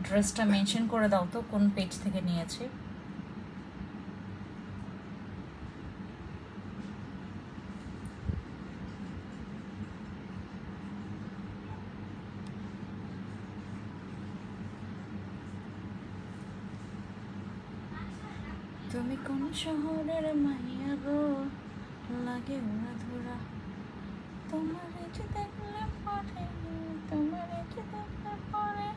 ড্রেসটা মেনশন করে দাও তো কোন পেজ থেকে নিয়েছে। তুমি কোন শহরের মাইয়া গো, লাগে ওরা ধরা, তোমার যে দেখলে পরে, তোমার যে দেখলে পরে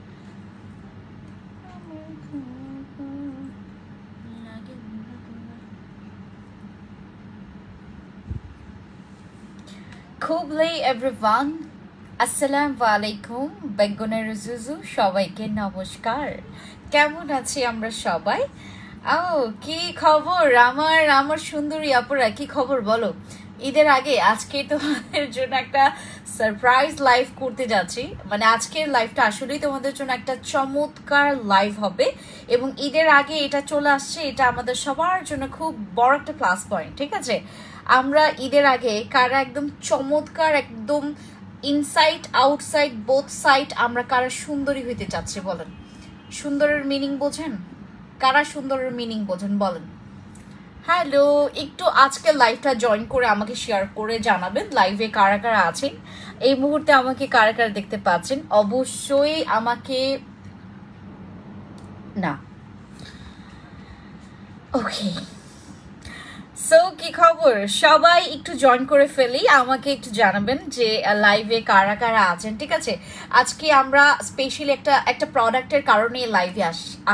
লাগে ওরা ধরা। খুবলেই এভরিওয়ান, আসসালামু আলাইকুম, বেগুনের জুজু, সবাইকে নমস্কার। কেমন আছি আমরা সবাই? ও কি খবর আমার সুন্দরী আপুরা, কি খবর বলো? ঈদের আগে আজকে তোমাদের জন্য একটা সারপ্রাইজ লাইভ করতে যাচ্ছি। মানে আজকের লাইভটা আসলেই তোমাদের জন্য একটা চমৎকার লাইভ হবে এবং ঈদের আগে এটা চলে আসছে, এটা আমাদের সবার জন্য খুব বড় একটা প্লাস পয়েন্ট। ঠিক আছে, আমরা ঈদের আগে কারা একদম চমৎকার, একদম ইনসাইড আউটসাইড বোথ সাইড আমরা কারা সুন্দরী হইতে চাচ্ছি বলেন? সুন্দরের মিনিং বোঝেন? কারা সুন্দরের মিনিং বোঝেন বলেন? হ্যালো, একটু আজকে লাইভটা জয়েন করে আমাকে শেয়ার করে জানাবেন লাইভে কারা কারা আছেন, এই মুহূর্তে আমাকে কারা কারা দেখতে পাচ্ছেন। অবশ্যই আমাকে না ওকে, সো কি খবর সবাই, একটু জয়েন করে ফেলি, আমাকে একটু জানাবেন যে লাইভে কারা কারা আছেন। ঠিক আছে, আজকে আমরা স্পেশালি একটা প্রোডাক্টের কারণে লাইভে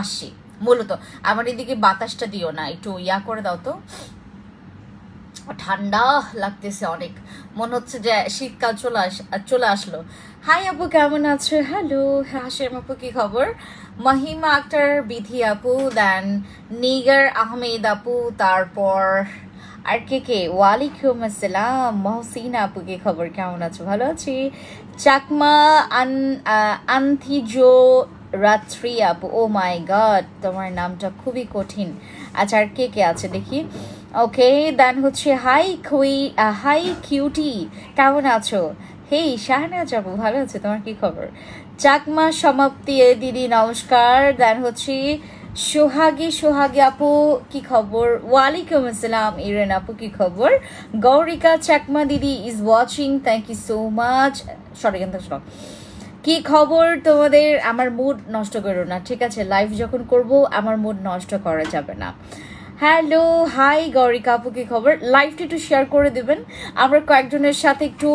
আসছি মূলত। আমার এদিকে বাতাসটা দিও না, একটু ইয়া করে দাও তো, ঠান্ডা লাগতেছে অনেক, মনে হচ্ছে যে শীতকাল চলে আসলো। হাই আপু, কেমন আছো? হ্যালো হাসিম আপু, কি খবর? মহিমা আক্তার, বিধি আপু, দেন নিগার আহমেদ আপু, তারপর আর কে ওয়ালাইকুম আসসালাম, মহসিন আপু, কি খবর? কেমন আছো? ভালো আছি। চাকমা আন্থিজো রাত্রি আপু, ও মাই গড, তোমার নামটা খুবই কঠিন। আচ্ছা, আর কে আছে দেখি। ওকে, দেন হচ্ছে হাই কিউটি, কেমন আছো? হেই শাহনাজ আপু, ভালো আছে, তোমার কি খবর? চাকমা সমাপ্তি দিদি, নমস্কার। দেন হচ্ছে সোহাগী আপু, কি খবর? ওয়ালাইকুম আসসালাম। ইরেন আপু, কি খবর? গৌরিকা চাকমা দিদি is watching, thank you so much. Sorry, কি খবর তোমাদের? আমার মুড নষ্ট করো না, ঠিক আছে? লাইভ যখন করব আমার মুড নষ্ট করা যাবে না। হ্যালো, হাই গৌরিকা আপু, কি খবর? লাইভটা একটু শেয়ার করে দেবেন। আমরা কয়েকজনের সাথে একটু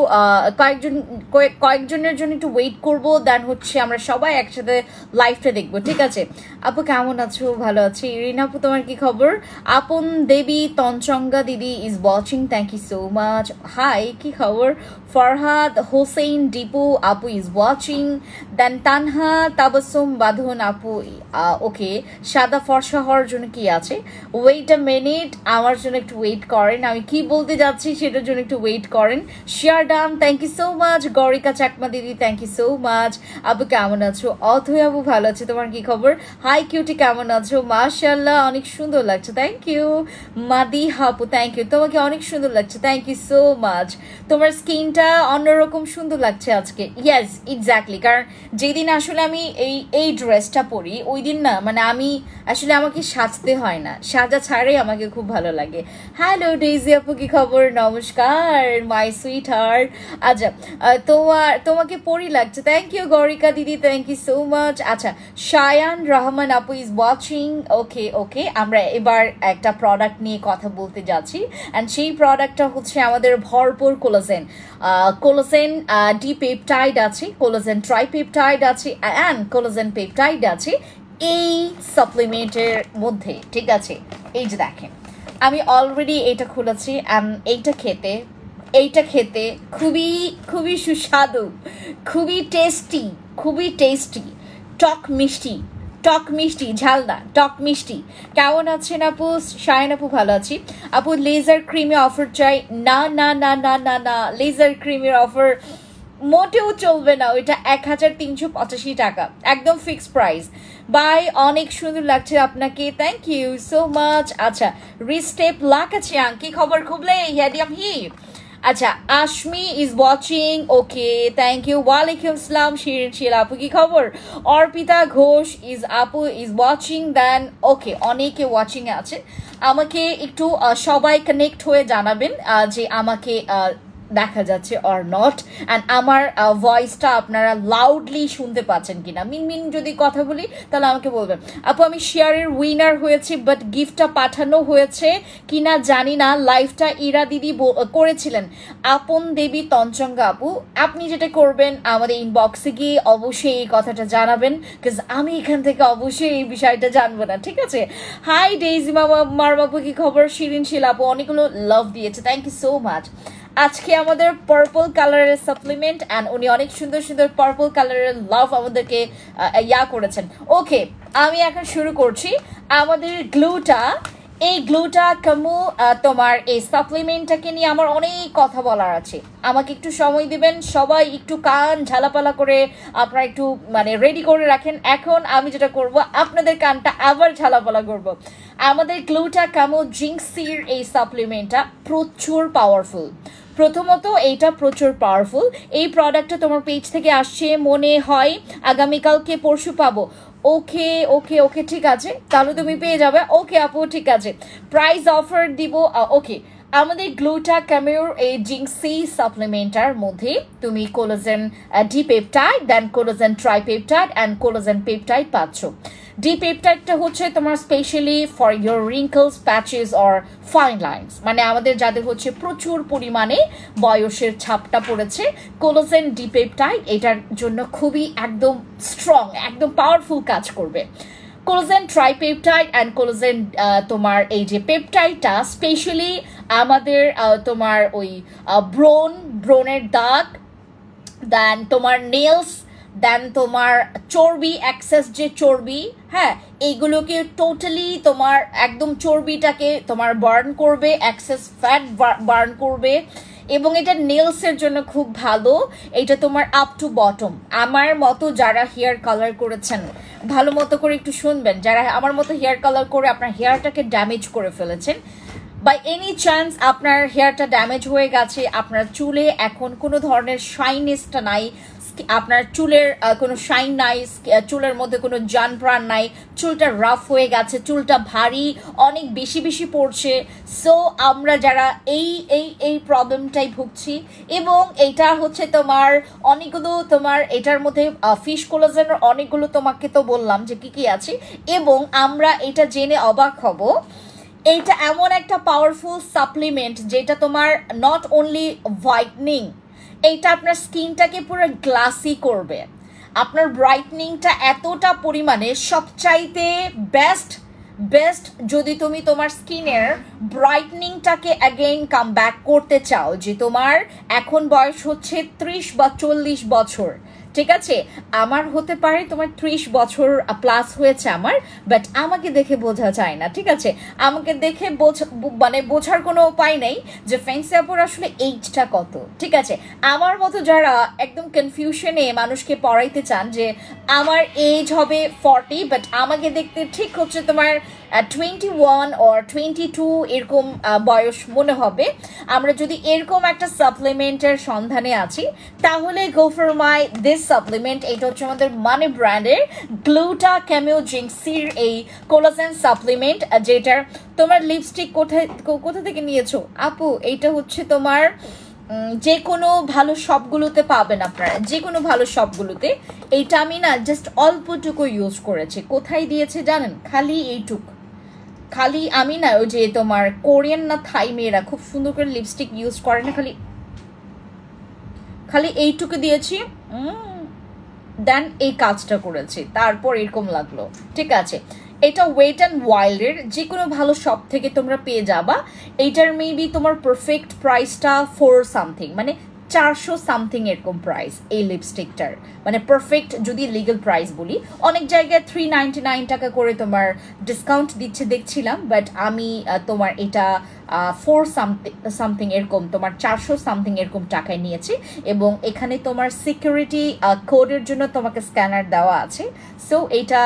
কয়েকজনের জন্য একটু ওয়েট করব, দেন হচ্ছে আমরা সবাই একসাথে লাইভটা দেখবো। ঠিক আছে আপু, কেমন আছো? ভালো আছি। রিনা আপু, তোমার কি খবর? আপন দেবী তঞ্চঙ্গা দিদি is watching, thank you so much. Hi, কি খবর? ফরহাদ হোসেন ডিপু আপু is watching, then Tanha Tabassum Bandhan আপু, ওকে। সাদা ফর্সা হওয়ার জন্য কি আছে? ওয়েট আ মিনিট, আমার জন্য একটু ওয়েট করেন, আমি কি বলতে যাচ্ছি সেটার জন্য একটু ওয়েট করেন। Share done, thank you so much. Garika Chakma দিদি, থ্যাংক ইউ সো মাচ। আপু কেমন আছো? অথই আপু, ভালো আছে, তোমার কি খবর? হাই কিউটি, কেমন আছো? মাশাআল্লাহ, অনেক সুন্দর লাগছে, থ্যাংক ইউ। মাদি আপু, থ্যাংক ইউ, তোমাকে অনেক সুন্দর লাগছে, থ্যাংক ইউ সো মাচ। তোমার স্কিনটা অন্যরকম সুন্দর লাগছে আজকে। ইয়েস, এক্স্যাক্টলি, কারণ যেদিন আসলে আমি এই ড্রেসটা পরি ওই দিন না, মানে আমি আসলে আমাকে সাজতে হয় না, সাজা ছাড়াই আমাকে খুব ভালো লাগে। হ্যালো ডেইজি আপু, কি খবর? নমস্কার মাই সুইট হার্ট। আচ্ছা, তোমাকে পরি লাগছে, থ্যাংক ইউ গৌরিকা দিদি, থ্যাংক ইউ সো মাচ। আচ্ছা, শায়ান রহমান আপু ইজ ওয়াচিং, ওকে। আমরা এবার একটা প্রোডাক্ট নিয়ে কথা বলতে যাচ্ছি, অ্যান্ড সেই প্রোডাক্টটা হচ্ছে আমাদের ভরপুর কোলাজেন ডি পেপটাইড আছে, কোলাজেন ট্রাইপেপটাইড আছে, অ্যান্ড কোলাজেন পেপটাইড আছে এই সাপ্লিমেন্টের মধ্যে। ঠিক আছে, এই যে দেখেন, আমি অলরেডি এটা খুলেছি, এইটা খেতে খুবই খুবই সুস্বাদু, খুবই টেস্টি, টক মিষ্টি, ঝাল না, টক মিষ্টি। কেমন আছেন আপু? শায়ন আপু, ভালো আছি। আপু লেজার ক্রিমে অফার চাই? না, লেজার ক্রিমের অফার মোটেও চলবে না, ওইটা 1385 টাকা, একদম ফিক্সড প্রাইস। বাই, অনেক সুন্দর লাগছে আপনাকে, থ্যাংক ইউ সো মাচ। আচ্ছা, রিস্টেপ লাকাচিয়াং, কি খবর? খুবলে ইয়াদিয়াম হি। আচ্ছা, Ashmi is watching, okay thank you. ওয়ালাইকুম আসসালাম শিরিন শিলা আপু, কি খবর? অর্পিতা ঘোষ ইজ আপু ইজ ওয়াচিং, দেন ওকে অনেকে ওয়াচিং এ আছে। আমাকে একটু সবাই কানেক্ট হয়ে জানাবেন যে আমাকে দেখা যাচ্ছে অর নট, অ্যান্ড আমার ভয়েসটা আপনারা লাউডলি শুনতে পাচ্ছেন কিনা। মিনমিন যদি কথা বলি তাহলে আমাকে বলবেন। আপু আমি শেয়ারের উইনার হয়েছি, বাট গিফটটা পাঠানো হয়েছে কিনা জানি না। লাইভটা ইরা দিদি করেছিলেন, আপন দেবী তঞ্চঙ্গা আপু। আপনি যেটা করবেন আমাদের ইনবক্সে গিয়ে অবশ্যই এই কথাটা জানাবেন, বিকজ আমি এখান থেকে অবশ্যই এই বিষয়টা জানবো না, ঠিক আছে? হাই ডেইজি মারবাপু, কি খবর? শিরিন শিলা আপু অনেকগুলো লাভ দিয়েছে, থ্যাংক ইউ সো মাচ। আজকে আমাদের পার্পল কালারের সাপ্লিমেন্ট, অ্যান্ড উনি অনেক সুন্দর সুন্দর পার্পল কালারের লাভ আমাদেরকে করেছেন। ওকে, আমি এখন শুরু করছি আমাদের গ্লুটা। এই গ্লুটা কামু তোমার এই সাপ্লিমেন্টটাকে নিয়ে আমার অনেক কথা বলার আছে, আমাকে একটু সময় দিবেন। সবাই একটু কান ঝালাপালা করে আপনারা একটু মানে রেডি করে রাখেন। এখন আমি যেটা করব, আপনাদের কানটা আবার ঝালাপালা করব। আমাদের গ্লুটা কামু জিঙ্কসির এই সাপ্লিমেন্টটা প্রচুর পাওয়ারফুল। প্রথমত এইটা প্রচুর পাওয়ারফুল। এই প্রোডাক্টটা তোমার পেজ থেকে আসছে মনে হয় আগামীকালকে পরশু পাবো। ওকে ওকে ওকে ঠিক আছে, তাহলে তুমি পেয়ে যাবে। ওকে আপু ঠিক আছে, প্রাইস অফার দিব। ওকে, আমাদের গ্লুটা ক্যামিওর এই জিঙ্কসি সাপ্লিমেন্টার মধ্যে তুমি collagen dipeptide, then collagen tripeptide and collagen peptide পাচ্ছ। ডি পেপটাইডটা হচ্ছে তোমার specially for your wrinkles, patches or fine lines, মানে আমাদের যাদের হচ্ছে প্রচুর পরিমাণে বয়সের ছাপটা পড়েছে, কোলাজেন ডি পেপটাইড এটার জন্য খুবই একদম স্ট্রং, একদম পাওয়ারফুল কাজ করবে। কোলাজেন ট্রাইপেপটাইড অ্যান্ড কোলাজেন তোমার এই যে পেপটাইডটা স্পেশালি আমাদের তোমার ওই ব্রোনের দাগ, দেন তোমার নেলস, দেন তোমার চর্বি, এক্সেস যে চর্বি, হ্যাঁ এইগুলোকে টোটালি তোমার একদম চর্বিটাকে তোমার বার্ন করবে, এক্সেস ফ্যাট বার্ন করবে, এবং এটা নেলসের জন্য খুব ভালো। এটা তোমার আপ টু বটম। আমার মতো যারা হেয়ার কালার করেছেন, ভালো মতো করে একটু শুনবেন, যারা আমার মতো হেয়ার কালার করে আপনার হেয়ারটাকে ড্যামেজ করে ফেলেছেন, বাই এনি চান্স আপনার হেয়ারটা ড্যামেজ হয়ে গেছে, আপনার চুলে এখন কোনো ধরনের শাইনেসটা নাই, আপনার চুলের কোনো শাইন নাই, চুলের মধ্যে কোনো জান প্রাণ নাই, চুলটা রাফ হয়ে গেছে, চুলটা ভারী অনেক বেশি বেশি পড়ছে। সো আমরা যারা এই এই এই প্রবলেমটাই ভুগছি, এবং এইটা হচ্ছে তোমার অনেকগুলো তোমার এটার মধ্যে ফিশ কোলাজেনের অনেকগুলো তোমাকে তো বললাম যে কি কি আছে, এবং আমরা এটা জেনে অবাক হব এইটা এমন একটা পাওয়ারফুল সাপ্লিমেন্ট যেটা তোমার নট অনলি হোয়াইটনিং, এইটা আপনার স্কিনটাকে পুরো গ্লাসি করবে। আপনার ব্রাইটনিংটা এতটা পরিমাণে সবচাইতে বেস্ট যদি তুমি তোমার স্কিনের ব্রাইটনিংটাকে অ্যাগেইন কাম ব্যাক করতে চাও, যে তোমার এখন বয়স হচ্ছে 30 বা 40 বছর, ঠিক আছে? আমার হতে পারে তোমার 30 বছর প্লাস হয়েছে আমার, বাট আমাকে দেখে বোঝা যায় না, ঠিক আছে? আমাকে দেখে মানে বোঝার কোনো উপায় নেই যে ফ্যান্সি আপুর আসলে এইজটা কত, ঠিক আছে? আমার মতো যারা একদম কনফিউশনে মানুষকে পড়াইতে চান যে আমার এজ হবে 40, বাট আমাকে দেখতে ঠিক হচ্ছে তোমার 21 or 22 এরকম বয়স মনে হবে, আমরা যদি এরকম একটা সাপ্লিমেন্টের সন্ধানে আছি, তাহলে go for my this supplement. এটা হচ্ছে আমাদের মানে ব্র্যান্ডের গ্লুটা ক্যামিও জিঙ্কসির এই কোলাজেন সাপ্লিমেন্ট, যেটার তোমার লিপস্টিক কোথা থেকে নিয়েছো আপু? এইটা হচ্ছে তোমার যে কোনো ভালো শপগুলোতে পাবেন আপনারা, যে কোনো ভালো শপগুলোতে। এইটা আমি না জাস্ট অল্পটুকু ইউজ করেছি। কোথায় দিয়েছে জানেন? খালি এইটুকু, খালি আমি না ওই যে তোমার কোরিয়ান না থাই মেয়েরা খুব সুন্দর করে লিপস্টিক ইউজ করে না, খালি এইটুকু দিয়েছি, দেন এই কাজটা করেছি, তারপর এরকম লাগলো, ঠিক আছে? এটা ওয়েট অ্যান্ড ওয়াইল্ডের যে কোনো ভালো শপ থেকে তোমরা পেয়ে যাবা। এইটার মেবি তোমার পারফেক্ট প্রাইসটা 4 সামথিং, মানে 400 সামথিং এরকম প্রাইস এই লিপস্টিকটার, মানে পারফেক্ট যদি লিগাল প্রাইস বলি। অনেক জায়গায় 399 টাকা করে তোমার ডিসকাউন্ট দিচ্ছে দেখছিলাম, বাট আমি তোমার এটা 4 সামথিং এরকম, তোমার 400 সামথিং এরকম টাকায় নিয়েছি, এবং এখানে তোমার সিকিউরিটি কোডের জন্য তোমাকে স্ক্যানার দেওয়া আছে। সো এটা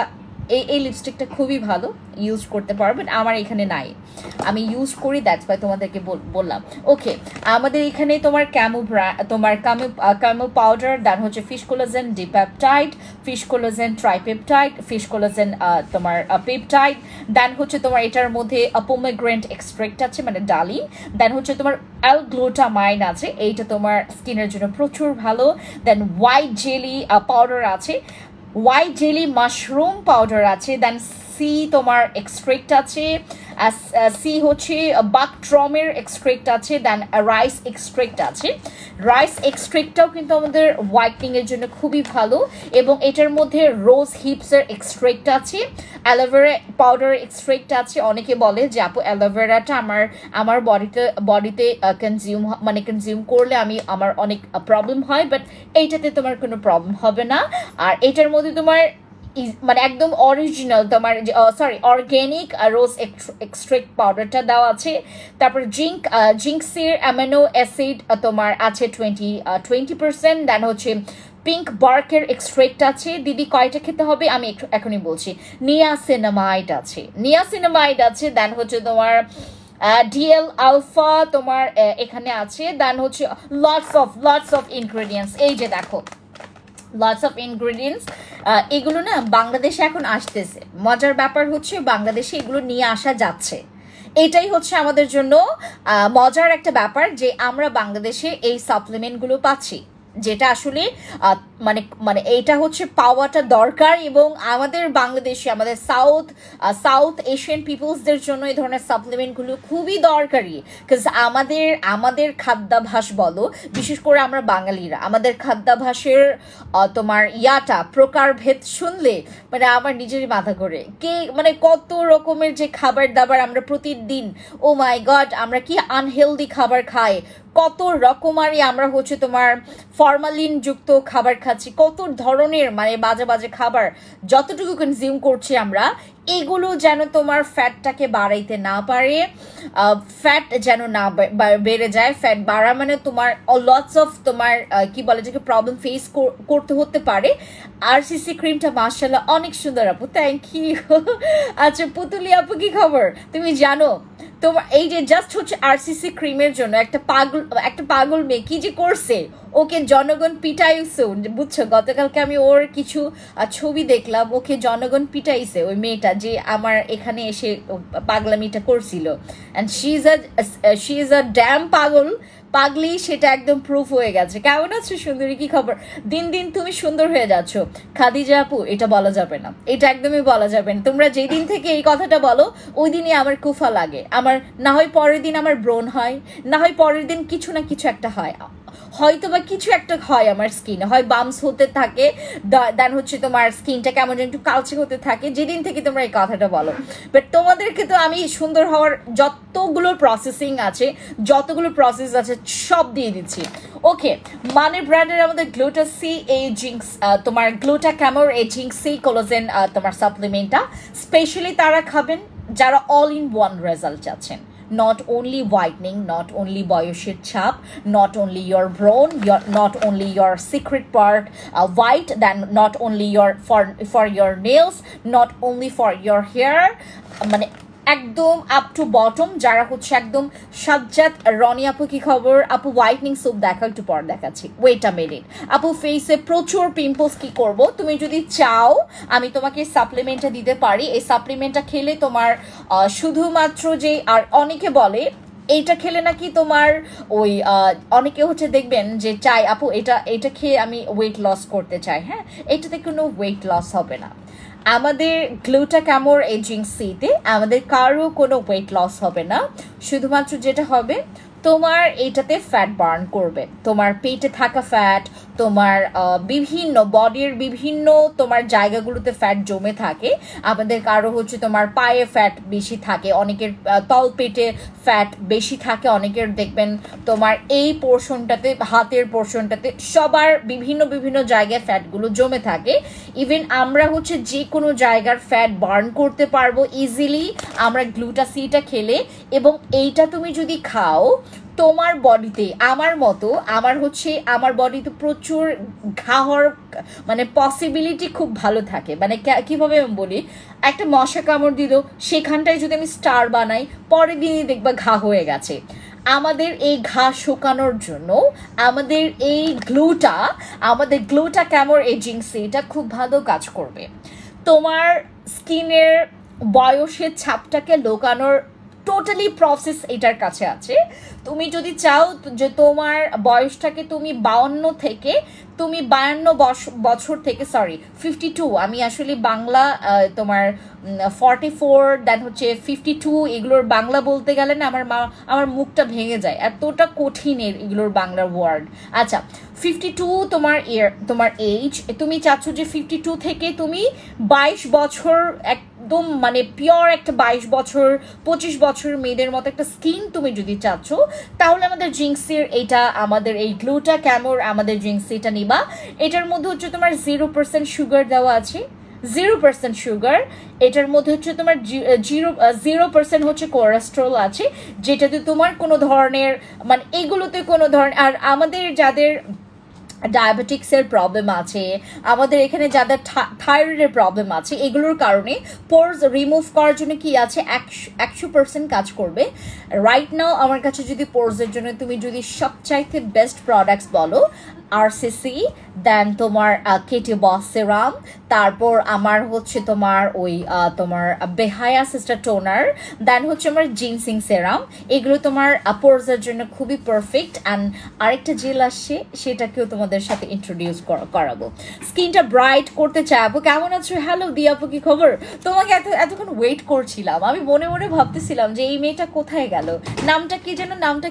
এই লিপস্টিকটা খুবই ভালো, ইউজ করতে পারো, বাট আমার এখানে নাই, আমি ইউজ করি, দ্যাটস ওয়াই তোমাদেরকে বললাম। ওকে, আমাদের এখানে তোমার ক্যামো পাউডার, দেন হচ্ছে fish collagen dipeptide, fish collagen tripeptide, fish collagen তোমার পেপটাইড, দেন হচ্ছে তোমার এটার মধ্যে পোমেগ্রেন্ট এক্সট্রাক্ট আছে মানে ডালিম, দেন হচ্ছে তোমার অ্যালগ্লুটামাইন আছে, এইটা তোমার স্কিনের জন্য প্রচুর ভালো, দেন হোয়াইট জেলি পাউডার আছে, হোয়াইট জেলি মাশরুম পাউডার আছে, দেন সি তোমার এক্সট্রাক্ট আছে, সি হচ্ছে বাকট্রমের এক্সট্রাক্ট আছে, দেন রাইস এক্সট্রাক্ট আছে। রাইস এক্সট্রাক্টটাও কিন্তু আমাদের হোয়াইটনিংয়ের জন্য খুবই ভালো, এবং এটার মধ্যে রোজ হিপসের এক্সট্রাক্ট আছে, অ্যালোভেরা পাউডার এক্সট্রাক্ট আছে। অনেকে বলে যে আপু অ্যালোভেরাটা আমার বডিতে কনজিউম করলে আমার অনেক প্রবলেম হয়, বাট এইটাতে তোমার কোনো প্রবলেম হবে না। আর এটার মধ্যে তোমার মানে একদম অরিজিনাল তোমার অর্গ্যানিক রোজ এক্সট্রাক্ট পাউডারটা দেওয়া আছে। তারপর জিঙ্কসের অ্যামিনো অ্যাসিড তোমার আছে 20%, দেন হচ্ছে পিঙ্ক বার্কের এক্সট্রাক্ট আছে। দিদি কয়টা খেতে হবে আমি এখনই বলছি। নিয়াসিনামাইড আছে, দেন হচ্ছে তোমার ডিএল আলফা তোমার এখানে আছে, দেন হচ্ছে লটস অফ ইনগ্রেডিয়েন্টস। এই যে দেখো লটস অফ ইনগ্রেডিয়েন্টস, এগুলো না বাংলাদেশে এখন আসতেছে। মজার ব্যাপার হচ্ছে বাংলাদেশে এগুলো নিয়ে আসা যাচ্ছে, এটাই হচ্ছে আমাদের জন্য মজার একটা ব্যাপার যে আমরা বাংলাদেশে এই সাপ্লিমেন্টগুলো পাচ্ছি, যেটা আসলে মানে এইটা হচ্ছে পাওয়াটা দরকার। এবং আমাদের বাংলাদেশে আমাদের সাউথ এশিয়ান পিপলসদের জন্য এই ধরনের সাপ্লিমেন্টগুলো খুবই দরকারি, বিকজ আমাদের খাদ্যাভ্যাস বলো, বিশেষ করে আমরা বাঙালিরা আমাদের খাদ্যাভ্যাসের তোমার প্রকারভেদ শুনলে মানে আমার নিজেরই মাথা ঘোরে। মানে কত রকমের যে খাবার দাবার আমরা প্রতিদিন, ও মাই গড, আমরা কি আনহেলদি খাবার খাই, কত রকমারি আমরা হচ্ছে তোমার ফরমালিন যুক্ত খাবার খাচ্ছি, কত ধরনের মানে বাজে বাজে খাবার যতটুকু কনজিউম করছি আমরা, এগুলো যেন তোমার ফ্যাটটাকে বাড়াইতে না পারে, ফ্যাট যেন না বেড়ে যায়। ফ্যাট বাড়া মানে তোমার লটস অফ তোমার কি বলে যে প্রবলেম ফেস করতে হতে পারে। আরসিসি ক্রিমটা মাশাআল্লাহ অনেক সুন্দর আপু, থ্যাংক ইউ। আচ্ছা পুতুলি আপু কি খবর, তুমি জানো তোমার এই যে জাস্ট হচ্ছে আরসিসি ক্রিমের জন্য একটা পাগল মেয়ে কি যে করছে, ওকে জনগণ পিটাইছে, বুঝছো? গতকালকে আমি ওর কিছু ছবি দেখলাম, ওকে জনগণ পিটাইছে ওই মেয়েটা যে আমার এখানে এসে পাগলামিটা করছিল। And she is a dam পাগলি, সেটা একদম প্রুফ হয়ে গেছে। কেমন আছো সুন্দরী, কি খবর? দিন দিন তুমি সুন্দর হয়ে যাচ্ছ। খাদিজা আপু এটা বলা যাবে না, এটা একদমই বলা যাবে না। তোমরা যেদিন থেকে এই কথাটা বলো ওই দিনই আমার কুফা লাগে। আমার না হয় পরের দিন আমার ব্রণ হয়, না হয় পরের দিন কিছু না কিছু একটা হয়, হয়তো বা কিছু একটা হয় আমার স্কিনে, হয় বামস হতে থাকে, দেন হচ্ছে তোমার স্কিনটা কেমন যেন একটু কালচে হতে থাকে যেদিন থেকে তোমরা এই কথাটা বলো। বাট তোমাদেরকে তো আমি সুন্দর হওয়ার যতগুলো প্রসেস আছে সব দিয়ে দিচ্ছি। ওকে, মানে ব্র্যান্ডের আমাদের গ্লুটা সি এই জিঙ্কস তোমার গ্লুটা ক্যামোর এই জিঙ্ক সি কোলাজেন তোমার সাপ্লিমেন্টটা স্পেশালি তারা খাবেন যারা অল ইন ওয়ান রেজাল্ট চাচ্ছেন। Not only whitening, not only বয়সের ছাপ, not only your brown, not only your secret part white, then not only for your nails, not only for your hair, মানে একদম up to bottom যারা হচ্ছে একদম সাজ্জাদ। রনি আপু কি খবর? আপু হোয়াইটনিং সোপ দেখা, একটু পর দেখাচ্ছি, ওয়েট আ মিনিট। আপু ফেসে প্রচুর পিম্পলস, কি করব? তুমি যদি চাও আমি তোমাকে সাপ্লিমেন্টটা দিতে পারি। এই সাপ্লিমেন্টটা খেলে তোমার শুধুমাত্র যে, আর অনেকে বলে এইটা খেলে নাকি তোমার ওই অনেকে হচ্ছে দেখবেন যে চাই আপু এটা খেয়ে আমি ওয়েট লস করতে চাই। হ্যাঁ, এটাতে কোনো ওয়েট লস হবে না। আমাদের গ্লুটা ক্যামোর এজিং সিতে আমাদের কারো কোনো ওয়েট লস হবে না। শুধুমাত্র যেটা হবে তোমার এটাতে ফ্যাট বার্ন করবে, তোমার পেটে থাকা ফ্যাট, তোমার বিভিন্ন বডির বিভিন্ন তোমার জায়গাগুলোতে ফ্যাট জমে থাকে। আমাদের কারো হচ্ছে তোমার পায়ে ফ্যাট বেশি থাকে, অনেকের তল পেটে ফ্যাট বেশি থাকে, অনেকের দেখবেন তোমার এই পোর্শনটাতে, হাতের পোর্শনটাতে, সবার বিভিন্ন জায়গায় ফ্যাটগুলো জমে থাকে। ইভেন আমরা হচ্ছে যে কোনো জায়গার ফ্যাট বার্ন করতে পারবো ইজিলি আমরা গ্লুটাসিটা খেলে। এবং এইটা তুমি যদি খাও তোমার বডিতে আমার মতো আমার বডিতে প্রচুর ঘা হওয়ার মানে পসিবিলিটি খুব ভালো থাকে, মানে কিভাবে আমি বলি, একটা মশা কামড় দিল, সেখানটায় যদি আমি স্টার বানাই, পরের দিনই দেখবা ঘা হয়ে গেছে। আমাদের এই ঘা শুকানোর জন্য আমাদের গ্লুটা ক্যামর এজেন্সি এটা খুব ভালো কাজ করবে। তোমার স্কিনের বয়সের ছাপটাকে লুকানোর টোটালি প্রসেস এটার কাছে আছে। তুমি যদি চাও যে তোমার বয়সটাকে তুমি 52 থেকে 52, আমি আসলে বাংলা তোমার 44 দেন হচ্ছে 52 এগুলোর বাংলা বলতে গেলে না আমার মুখটা ভেঙে যায়, এতটা কঠিন এগুলোর বাংলার ওয়ার্ড। আচ্ছা, 52 তোমার এজ, তুমি চাচ্ছ যে 52 থেকে তুমি 22 বছর একদম মানে পিওর একটা 22 বছর 25 বছর মেয়েদের মতো একটা স্কিন তুমি যদি চাচ্ছ, তাহলে আমাদের জিঙ্কসির আমাদের এই গ্লুটা ক্যামর আমাদের জিঙ্কসিটা নিবা। এটার মধ্যে হচ্ছে তোমার 0% সুগার দেওয়া আছে, 0% সুগার। এটার মধ্যে হচ্ছে তোমার 0% হচ্ছে কোলেস্ট্রল আছে, যেটাতে তোমার কোনো ধরনের মানে এগুলোতে কোনো ধরনের, আর আমাদের যাদের ডায়াবেটিক্সের প্রবলেম আছে, আমাদের এখানে যাদের থাইরয়েডের প্রবলেম আছে, এগুলোর কারণে পোরস রিমুভ করার জন্য কি আছে 100% কাজ করবে। রাইট নাও আমার কাছে যদি পোরসের জন্য তুমি যদি সবচাইতে বেস্ট প্রোডাক্টস বলো, আরসিসি, দেন তোমার কেটি বস সেরাম, তারপর আমার হচ্ছে তোমার ওই তোমার বেহায়া সিস্টার টোনার, দেন হচ্ছে আমার জিনসিং সেরাম, এগুলো তোমার পোরসের জন্য খুবই পারফেক্ট। অ্যান্ড আরেকটা জেল আসছে, সেটাকেও তোমাদের সাথে ইন্ট্রোডিউস করাবো। স্কিনটা ব্রাইট করতে চাইবো। কেমন আছো? হ্যালো দিয়াপু, কি খবর? তোমাকে এতক্ষণ ওয়েট করছিলাম, আমি মনে মনে ভাবতেছিলাম যে এই মেয়েটা কোথায় গেল, নামটা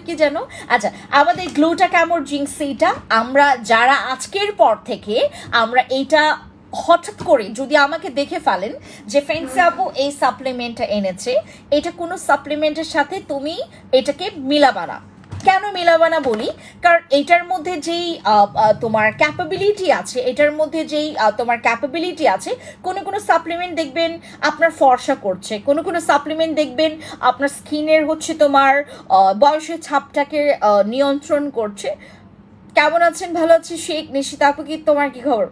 কি যেন। আচ্ছা, আমাদের গ্লুটা ক্যামর জিঙ্কসিটা আমরা যারা আজকের পর থেকে আমরা এইটা হঠাৎ করে যদি আমাকে দেখে ফেলেন যে ফেন্সি আপু এই সাপ্লিমেন্টটা এনেছে, এটা কোনো সাপ্লিমেন্টের সাথে তুমি এটাকে মিলাবা না। কেন মিলাবা না বলি, কারণ এটার মধ্যে যেই তোমার ক্যাপাবিলিটি আছে, কোনো সাপ্লিমেন্ট দেখবেন আপনার ফর্সা করছে, কোনো সাপ্লিমেন্ট দেখবেন আপনার স্কিনের হচ্ছে তোমার বয়সের ছাপটাকে নিয়ন্ত্রণ করছে। কেমন আছেন? ভালো আছি শেখ নিশিতা আপু, কি তোমার কি খবর?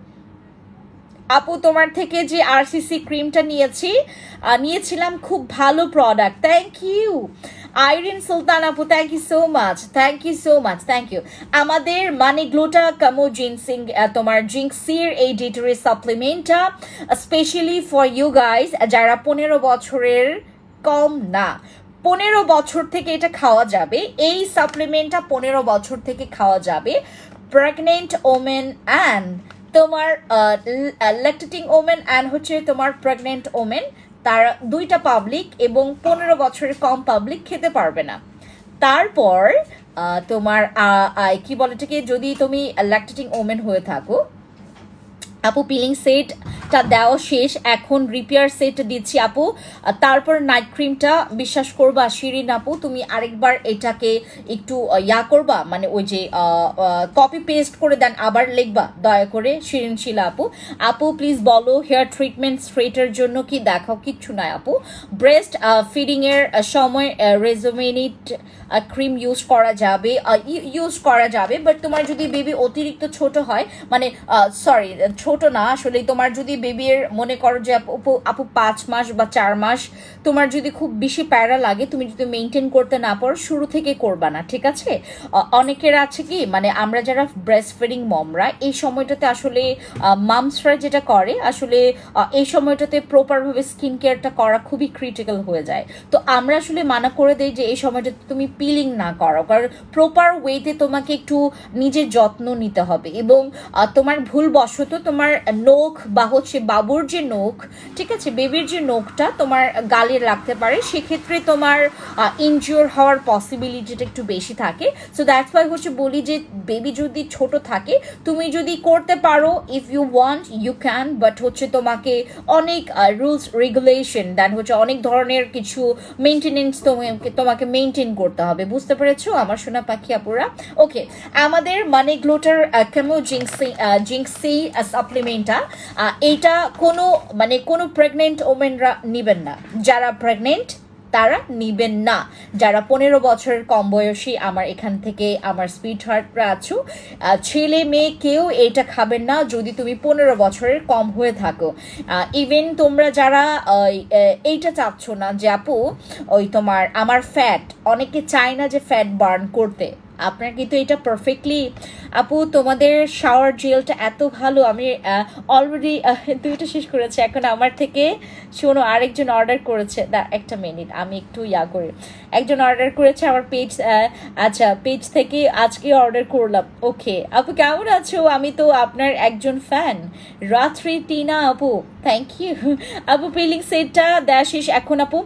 আপু তোমার থেকে যে আরসিসি ক্রিমটা নিয়েছিলাম, খুব ভালো product, thank you. Irin Sultan আপু, thank you so much, thank you. আমাদের মানে গ্লুটা কামো তোমার জিঙ্কসির এই ডিটরি সাপ্লিমেন্টটা স্পেশালি ফর ইউ গাইজ যারা 15 বছরের কম না, 15 বছর থেকে এটা খাওয়া যাবে। এই সাপ্লিমেন্টটা 15 বছর থেকে খাওয়া যাবে। প্রেগনেন্ট ওমেন অ্যান্ড তোমার ল্যাকটেটিং ওমেন অ্যান্ড হচ্ছে তোমার প্রেগনেন্ট ওমেন, তারা দুইটা পাবলিক এবং 15 বছরের কম পাবলিক খেতে পারবে না। তারপর তোমার কি বলে এটাকে, যদি তুমি ল্যাকটেটিং ওমেন হয়ে থাকো, আপু পিলিং সেটটা দেওয়া শেষ, এখন রিপেয়ার সেট দিচ্ছি আপু। তারপর নাইট ক্রিমটা বিশ্বাস করবা শিরিন আপু, তুমি আরেকবার এটাকে একটু করবা, মানে ওই যে কপি পেস্ট করে দেন আবার লিখবা দয়া করে শিরিন শিলা আপু। আপু প্লিজ বলো হেয়ার ট্রিটমেন্ট স্ট্রেটের জন্য কি দেখাও? কিচ্ছু নয় আপু, ব্রেস্ট ফিডিং এর সময় রেজোমেনিট ক্রিম ইউজ করা যাবে, বাট তোমার যদি বেবি অতিরিক্ত ছোট হয়, মানে ছোট না আসলে, তোমার যদি বেবির মনে করো যে আপু 5 মাস বা 4 মাস, তোমার যদি খুব বেশি প্যারা লাগে, তুমি যদি মেনটেন করতে না পারো, শুরু থেকে করবা না, ঠিক আছে? অনেকের আছে কি, মানে আমরা যারা ব্রেস্ট ফিডিং মমরা, এই সময়টাতে আসলে মামসরা যেটা করে আসলে এই সময়টাতে প্রপারভাবে স্কিন কেয়ারটা করা খুবই ক্রিটিক্যাল হয়ে যায়। তো আমরা আসলে মানা করে দেই যে এই সময়টাতে তুমি পিলিং না করো, কারণ প্রপার ওয়েতে তোমাকে একটু নিজের যত্ন নিতে হবে। এবং তোমার ভুলবশত তোমার নখ বা হচ্ছে বাবুর যে নখ, ঠিক আছে, বেবির যে নখটা তোমার গালে লাগতে পারে, সেক্ষেত্রে তোমার ইনজিওর হওয়ার পসিবিলিটিটা একটু বেশি থাকে। সো দ্যাটস ওয়াই হচ্ছে বলি যে বেবি যদি ছোট থাকে, তুমি যদি করতে পারো, if you want you can, but হচ্ছে তোমাকে অনেক রুলস রেগুলেশন দেন হচ্ছে অনেক ধরনের কিছু মেনটেনেন্স তোমাকে মেনটেন করতে হবে, বুঝতে পেরেছো আমার সোনা পাখি আপুরা? ওকে, আমাদের মানে গ্লুটার কেমো জিঙ্কসি সাপ্লিমেন্টটা, এইটা কোনো প্রেগনেন্ট ওমেনরা নেবেন না। যারা প্রেগনেন্ট তারা নিবেন না। যারা 15 বছরের কম বয়সী আমার এখান থেকে আমার সুইট হার্টরা আছো, ছেলে মেয়ে কেউ এটা খাবেন না যদি তুমি 15 বছরের কম হয়ে থাকো। ইভেন তোমরা যারা এইটা চাচ্ছ না যে আপু ওই তোমার আমার ফ্যাট, অনেকে চায় না যে ফ্যাট বার্ন করতে, আপনার কিন্তু এটা পারফেক্টলি আপু তোমাদের শাওয়ার জেলটা এত ভালো। আমি অলরেডি দুইটা শেষ করেছি, এখন আমার থেকে শোনো আরেকজন অর্ডার করেছে, একটা মিনিট আমি একটু করি। একজন অর্ডার করেছে আমার পেজ, আচ্ছা পেজ থেকে আজকে অর্ডার করলাম। ওকে আপু কেমন আছো? আমি তো আপনার একজন ফ্যান, রাত্রি টিনা আপু, থ্যাংক ইউ আপু। পিলিং সেটটা দেয়া শেষ এখন আপু।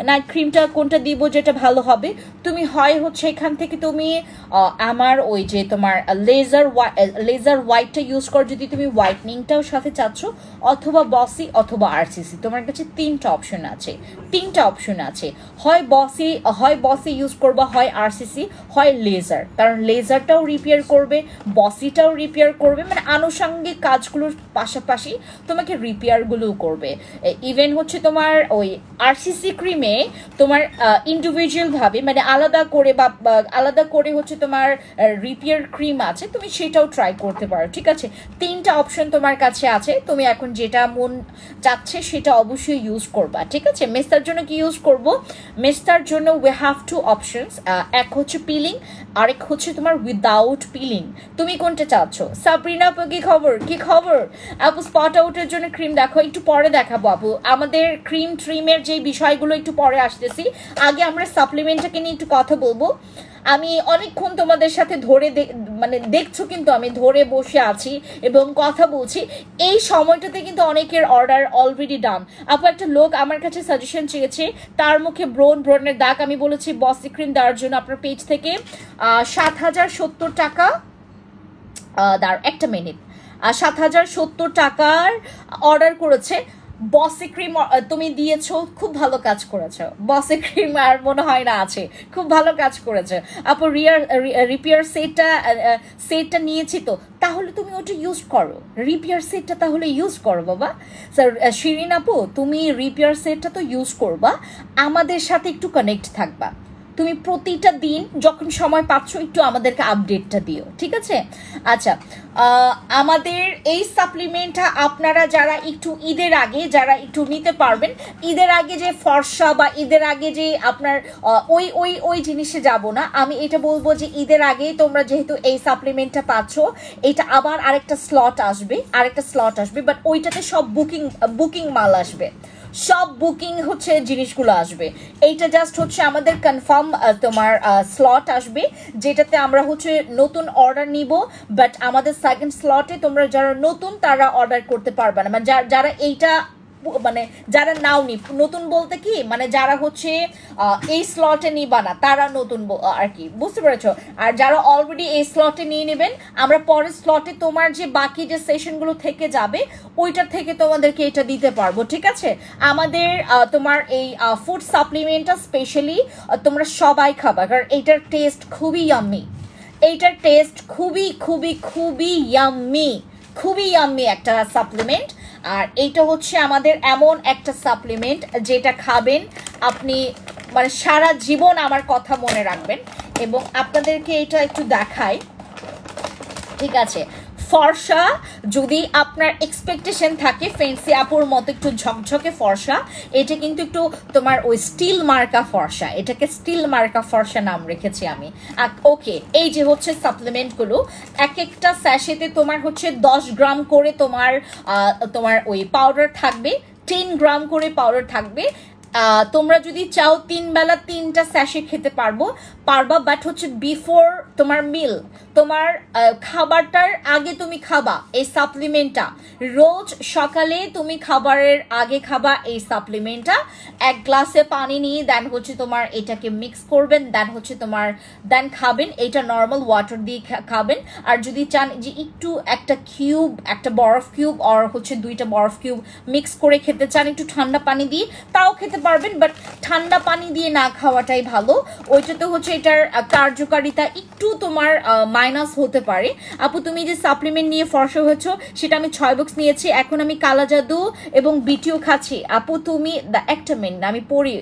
নাইট ক্রিমটা কোনটা দিব যেটা ভালো হবে? তুমি হয় হচ্ছে এখান থেকে তুমি আমার ওই যে তোমার লেজার হোয়াইটটা ইউজ কর যদি তুমি হোয়াইটনিংটাও সাথে চাচ্ছ, অথবা বসি অথবা আরসিসি। তোমার কাছে তিনটা অপশন আছে, হয় বসি ইউজ করবা, হয় আরসিসি, হয় লেজার। কারণ লেজারটাও রিপেয়ার করবে, বসিটাও রিপেয়ার করবে, মানে আনুষঙ্গিক কাজগুলোর পাশাপাশি তোমাকে রিপেয়ারগুলোও করবে। ইভেন হচ্ছে তোমার ওই আরসিসি ক্রিমে তোমার ইন্ডিভিজুয়াল ভাবে মানে আলাদা করে হচ্ছে তোমার রিপেয়ার ক্রিম আছে, তুমি সেটাও ট্রাই করতে পারো। ঠিক আছে, তিনটা অপশন তোমার কাছে আছে, তুমি এখন যেটা মন চাচ্ছে সেটা অবশ্যই ইউজ করবা। ঠিক আছে, মেস্তার জন্য কি ইউজ করব? মেস্তার জন্য উই হ্যাভ টু অপশনস, এক হচ্ছে পিলিং, আরেক হচ্ছে তোমার উইদাউট পিলিং। তুমি কোনটা চাচ্ছ? সাবরিনা আপু কি খবর আপু? স্পট আউটের জন্য ক্রিম দেখো, একটু পরে দেখাবো আপু। আমাদের ক্রিম ট্রিমের যে বিষয়গুলো একটু পরে আসতেছি, আগে আমরা সাপ্লিমেন্টটাকে নিয়ে একটু কথা বলবো। আমি অনেকক্ষণ তোমাদের সাথে মানে দেখছো কিন্তু আমি ধরে বসে আছি এবং কথা বলছি। এই সময়টাতে কিন্তু অনেকের অর্ডার অলরেডি ডান। আপু একটা লোক আমার কাছে সাজেশন চেয়েছে, তার মুখে ব্রণের দাগ, আমি বলেছি বসি ক্রিম দেওয়ার জন্য আপনার পেজ থেকে 7,070 টাকা, একটা মিনিট, 7,070 টাকার অর্ডার করেছে। বসি ক্রিম তুমি দিয়েছো, খুব ভালো কাজ করেছো। বসি ক্রিম আর মনে হয় না আছে, খুব ভালো কাজ করেছে আপু। রিপেয়ার সেটটা নিয়েছি তো, তাহলে তুমি ওটা ইউজ করো, রিপেয়ার সেটটা তাহলে ইউজ করো বাবা। স্যার শিরিন আপু তুমি রিপেয়ার সেটটা তো ইউজ করবা, আমাদের সাথে একটু কানেক্ট থাকবা। তুমি প্রতিটা দিন যখন সময় পাচ্ছ একটু আমাদেরকে আপডেটটা দিও, ঠিক আছে? আচ্ছা, আমাদের এই সাপ্লিমেন্টটা আপনারা যারা একটু ঈদের আগে যারা একটু নিতে পারবেন, ঈদের আগে যে ফর্সা বা ঈদের আগে যে আপনার ওই জিনিসে যাব না, আমি এটা বলবো যে ঈদের আগেই তোমরা যেহেতু এই সাপ্লিমেন্টটা পাচ্ছ, এটা আবার আরেকটা স্লট আসবে, বাট ওইটাতে সব বুকিং মাল আসবে, সব বুকিং হচ্ছে জিনিসগুলো আসবে। এইটা জাস্ট হচ্ছে আমাদের কনফার্ম তোমার স্লট আসবে, যেটাতে আমরা হচ্ছে নতুন অর্ডার নিব, বাট আমাদের সেকেন্ড স্লটে তোমরা যারা নতুন তারা অর্ডার করতে পারবে না, মানে যারা এইটা মানে যারা নাওনি, নতুন বলতে কি মানে যারা হচ্ছে এই স্লটে নিবা না তারা নতুন আর কি, বুঝতে পেরেছো? আর যারা অলরেডি এই স্লটে নিয়ে নেবেন, আমরা পরের স্লটে তোমার যে বাকি যে সেশনগুলো থেকে যাবে ওইটার থেকে তোমাদেরকে এটা দিতে পারবো, ঠিক আছে? আমাদের তোমার এই ফুড সাপ্লিমেন্টটা স্পেশালি তোমরা সবাই খাবা, কারণ এইটার টেস্ট খুবই ইয়াম্মি, এইটার টেস্ট খুবই খুবই খুবই খুবই ইয়াম্মি একটা সাপ্লিমেন্ট। আর এইটা হচ্ছে আমাদের এমন একটা সাপ্লিমেন্ট যেটা খাবেন আপনি মানে সারা জীবন আমার কথা মনে রাখবেন। এবং আপনাদেরকে এটা একটু দেখাই, ঠিক আছে? ফর্সা যদি আপনার এক্সপেকটেশন থাকে ফেন্সি আপুর মতো একটু ঝকঝকে ফর্সা, এটা কিন্তু একটু তোমার ওই স্টিল মার্কা ফর্সা, এটাকে স্টিল মার্কা ফর্সা নাম রেখেছি আমি। ওকে, এই যে হচ্ছে সাপ্লিমেন্টগুলো, এক একটা স্যাশেতে তোমার হচ্ছে 10 গ্রাম করে তোমার ওই পাউডার থাকবে, 10 গ্রাম করে পাউডার থাকবে। তোমরা যদি চাও 3 বেলা 3টা স্যাশে খেতে পারবা, বাট হচ্ছে বিফোর তোমার মিল, তোমার খাবারটার আগে তুমি খাবা এই সাপ্লিমেন্টটা, রোজ সকালে তুমি খাবারের আগে খাবা এই সাপ্লিমেন্টটা, এক গ্লাসে পানি নিয়ে দেন হচ্ছে তোমার এটাকে মিক্স করবেন, দেন খাবেন। এটা নর্মাল ওয়াটার দিয়ে খাবেন। আর যদি চান যে একটু একটা বরফ কিউব আর হচ্ছে 2টা বরফ কিউব মিক্স করে খেতে চান একটু ঠান্ডা পানি দিয়ে, তাও খেতে পারবেন, বাট ঠান্ডা পানি দিয়ে না খাওয়াটাই ভালো। ওইটাতে হচ্ছে এটার কার্যকারিতা একটু তোমার মাইনাস হতে পারে। আপু তুমি যে সাপ্লিমেন্ট নিয়ে ফর্সা হয়েছো সেটা আমি 6 বক্স নিয়েছি, এখন আমি কালা জাদু এবং বিটিও খাচ্ছি। আপু তুমি একটা মিনিট আমি পড়ি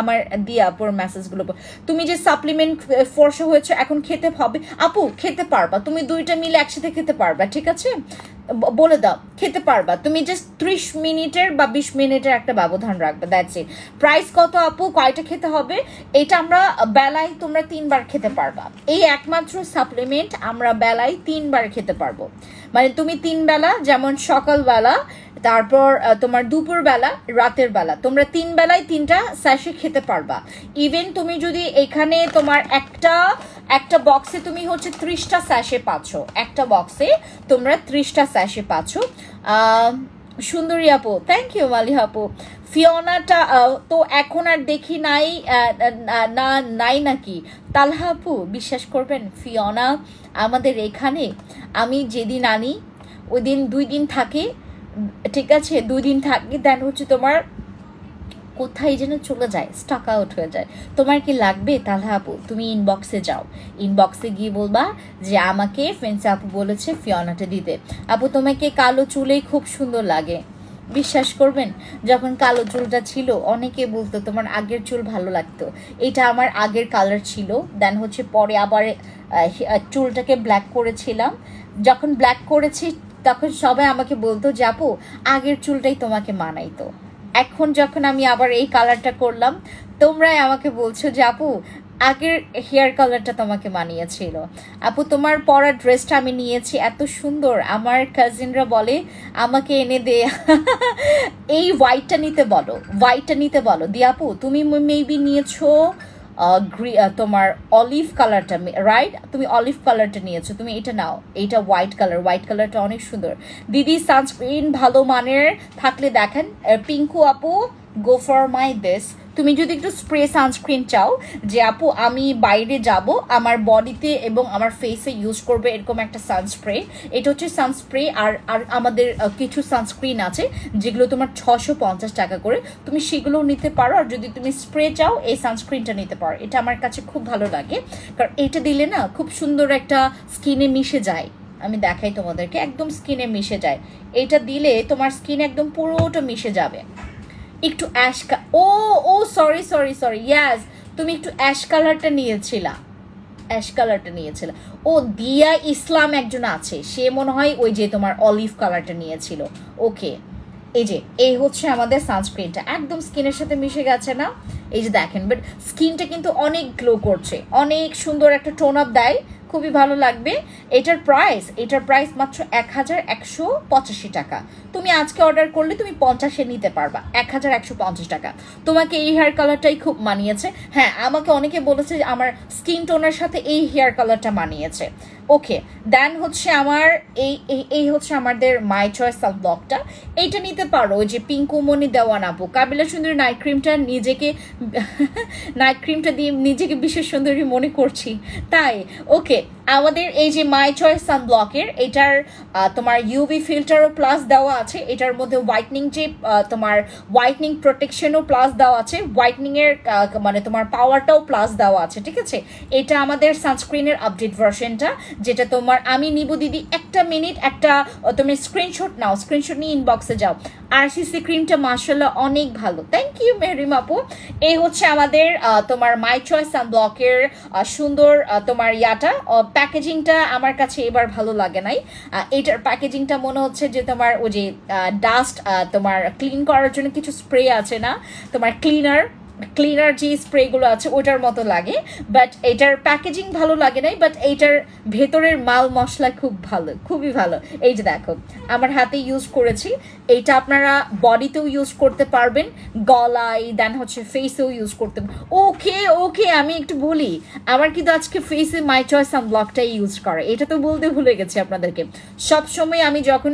আমার দিয়ে আপুর মেসেজগুলো। তুমি যে সাপ্লিমেন্ট ফর্সা হয়েছো এখন খেতে হবে আপু, খেতে পারবা তুমি, দুইটা মিলে একসাথে খেতে পারবা, ঠিক আছে? বলে দাও, খেতে পারবা তুমি, জাস্ট 30 মিনিটের বা 20 মিনিটের একটা ব্যবধান রাখবে, দ্যাটস ইট। প্রাইস কত আপু, কয়টা খেতে হবে? এটা আমরা বেলায় তোমরা 3 বার খেতে পারবা, এই একমাত্র সাপ্লিমেন্ট আমরা বেলায় 3 বার খেতে পারবো। মানে তুমি 3 বেলা, যেমন সকালবেলা, তারপর তোমার দুপুরবেলা, রাতের বেলা, তোমরা 3 বেলায় 3টা স্যাশে খেতে পারবা। ইভেন তুমি যদি এখানে তোমার একটা বক্সে তুমি হচ্ছে 30টা স্যাশে পাচ্ছ, একটা বক্সে তোমরা 30টা স্যাশে পাচ্ছ। সুন্দরী আপু, থ্যাংক ইউ মালি আপু। ফিওনাটা তো এখন আর দেখি নাই, নাই নাকি? তালহা আপু বিশ্বাস করবেন, ফিওনা আমাদের এখানে আমি যেদিন আনি ওই দিন 2 দিন থাকে, ঠিক আছে? 2 দিন থাকে, দেন হচ্ছে তোমার কোথায় যেন চলে যায়, স্টক আউট হয়ে যায়। তোমার কি লাগবে তাহলে আপু তুমি ইনবক্সে যাও, ইনবক্সে গিয়ে বলবা যে আমাকে ফ্রেন্ডস আপু বলেছে ফিওনাটা দিতে। আপু তোমাকে কালো চুলেই খুব সুন্দর লাগে। বিশ্বাস করবেন, যখন কালো চুলটা ছিল অনেকে বলতো তোমার আগের চুল ভালো লাগতো, এটা আমার আগের কালার ছিল। দেন হচ্ছে পরে আবার চুলটাকে ব্ল্যাক করেছিলাম, যখন ব্ল্যাক করেছি তখন সবাই আমাকে বলতো যে আপু আগের চুলটাই তোমাকে মানাইতো। এখন যখন আমি আবার এই কালারটা করলাম, তোমরাই আমাকে বলছো যে আপু আগের হেয়ার কালারটা তোমাকে মানিয়েছিল। আপু তোমার পরা ড্রেসটা আমি নিয়েছি, এত সুন্দর, আমার কাজিনরা বলে আমাকে এনে দে। এই হোয়াইটটা নিতে বলো, হোয়াইটটা নিতে বলো দি আপু। তুমি মেবি নিয়েছো তোমার অলিভ কালারটা, রাইট? তুমি অলিভ কালারটা নিয়েছো, তুমি এটা নাও, এইটা হোয়াইট কালার, হোয়াইট কালারটা অনেক সুন্দর। দিদি সানস্ক্রিন ভালো মানের থাকলে দেখেন। পিঙ্কু আপু গো ফর মাই দিস। তুমি যদি একটু স্প্রে সানস্ক্রিন চাও যে আপু আমি বাইরে যাব, আমার বডিতে এবং আমার ফেসে ইউজ করবে এরকম একটা সানস্প্রে, এটা হচ্ছে সানস্প্রে। আর আমাদের কিছু সানস্ক্রিন আছে যেগুলো তোমার 650 টাকা করে, তুমি সেগুলোও নিতে পারো। আর যদি তুমি স্প্রে চাও এই সানস্ক্রিনটা নিতে পারো, এটা আমার কাছে খুব ভালো লাগে, কারণ এটা দিলে না খুব সুন্দর একটা স্কিনে মিশে যায়। আমি দেখাই তোমাদেরকে, একদম স্কিনে মিশে যায়। এটা দিলে তোমার স্কিন একদম পুরোটা মিশে যাবে। একটু অ্যাশ ও সরি সরি সরি, ইয়াস তুমি একটু অ্যাশ কালারটা নিয়েছিলা, অ্যাশ কালারটা নিয়েছিল। ও দিয়া ইসলাম একজন আছে, সে মনে হয় ওই যে তোমার অলিভ কালারটা নিয়েছিল। ওকে, এই যে এই হচ্ছে আমাদের সানস্ক্রিনটা, একদম স্কিনের সাথে মিশে গেছে না? এই যে দেখেন, বাট স্কিনটা কিন্তু অনেক গ্লো করছে, অনেক সুন্দর একটা টোন আপ দেয়, খুবই ভালো লাগবে। এটার প্রাইস মাত্র 1185 টাকা। তুমি আজকে অর্ডার করলে তুমি 50-এ নিতে পারবা, 1150 টাকা। তোমাকে এই হেয়ার কালারটাই খুব মানিয়েছে। হ্যাঁ, আমাকে অনেকে বলেছে যে আমার স্কিন টোনের সাথে এই হেয়ার কালারটা মানিয়েছে। ওকে, দেন হচ্ছে আমার এই হচ্ছে আমাদের মাই চয়েস সানব্লকটা, এইটা নিতে পারো। ওই যে পিঙ্কুমণি দেওয়ান আপু, কাবিলা সুন্দরী নাইট ক্রিমটা নাইট ক্রিমটা দিয়ে নিজেকে বিশেষ সুন্দরী মনে করছি তাই। ওকে, আমাদের এই যে মাই চয়েস সানব্লকের এটার তোমার ইউভি ফিল্টারও প্লাস দেওয়া আছে, এটার মধ্যে হোয়াইটনিং যে তোমার হোয়াইটনিং প্রোটেকশনও প্লাস দেওয়া আছে, হোয়াইটনিং এর মানে তোমার পাওয়ারটাও প্লাস দেওয়া আছে, ঠিক আছে? এটা আমাদের সানস্ক্রিনের আপডেট ভার্সনটা, যেটা তোমার আমি নিব দিদি। একটা মিনিট, একটা তুমি স্ক্রিনশট নাও, স্ক্রিনশট নিয়ে ইনবক্সে যাও। আরসিসি ক্রিমটা মাশাআল্লাহ অনেক ভালো, থ্যাংক ইউ মেহরিম আপু। এই হচ্ছে আমাদের তোমার মাই চয়েস সানব্লকের সুন্দর তোমার ইয়াটা, প্যাকেজিংটা আমার কাছে এবার ভালো লাগে নাই। এটার প্যাকেজিংটা মনে হচ্ছে যে তোমার ওই যে ডাস্ট তোমার ক্লিন করার জন্য কিছু স্প্রে আছে না, তোমার ক্লিনার যে স্প্রেগুলো আছে ওটার মতো লাগে, বাট এটার প্যাকেজিং ভালো লাগে নাই। বাট এইটার ভেতরের মাল মশলা খুব ভালো, খুবই ভালো। এই যে দেখো আমার হাতে ইউজ করেছি, এইটা আপনারা বডিতেও ইউজ করতে পারবেন, গলায়, দেন হচ্ছে ফেসেও ইউজ করতে। ওকে আমি একটু বলি, আমার কিন্তু আজকে ফেসে মাই চয়েস সানব্লকটাই ইউজ করে, এটা তো বলতে ভুলে গেছি আপনাদেরকে। সবসময় আমি যখন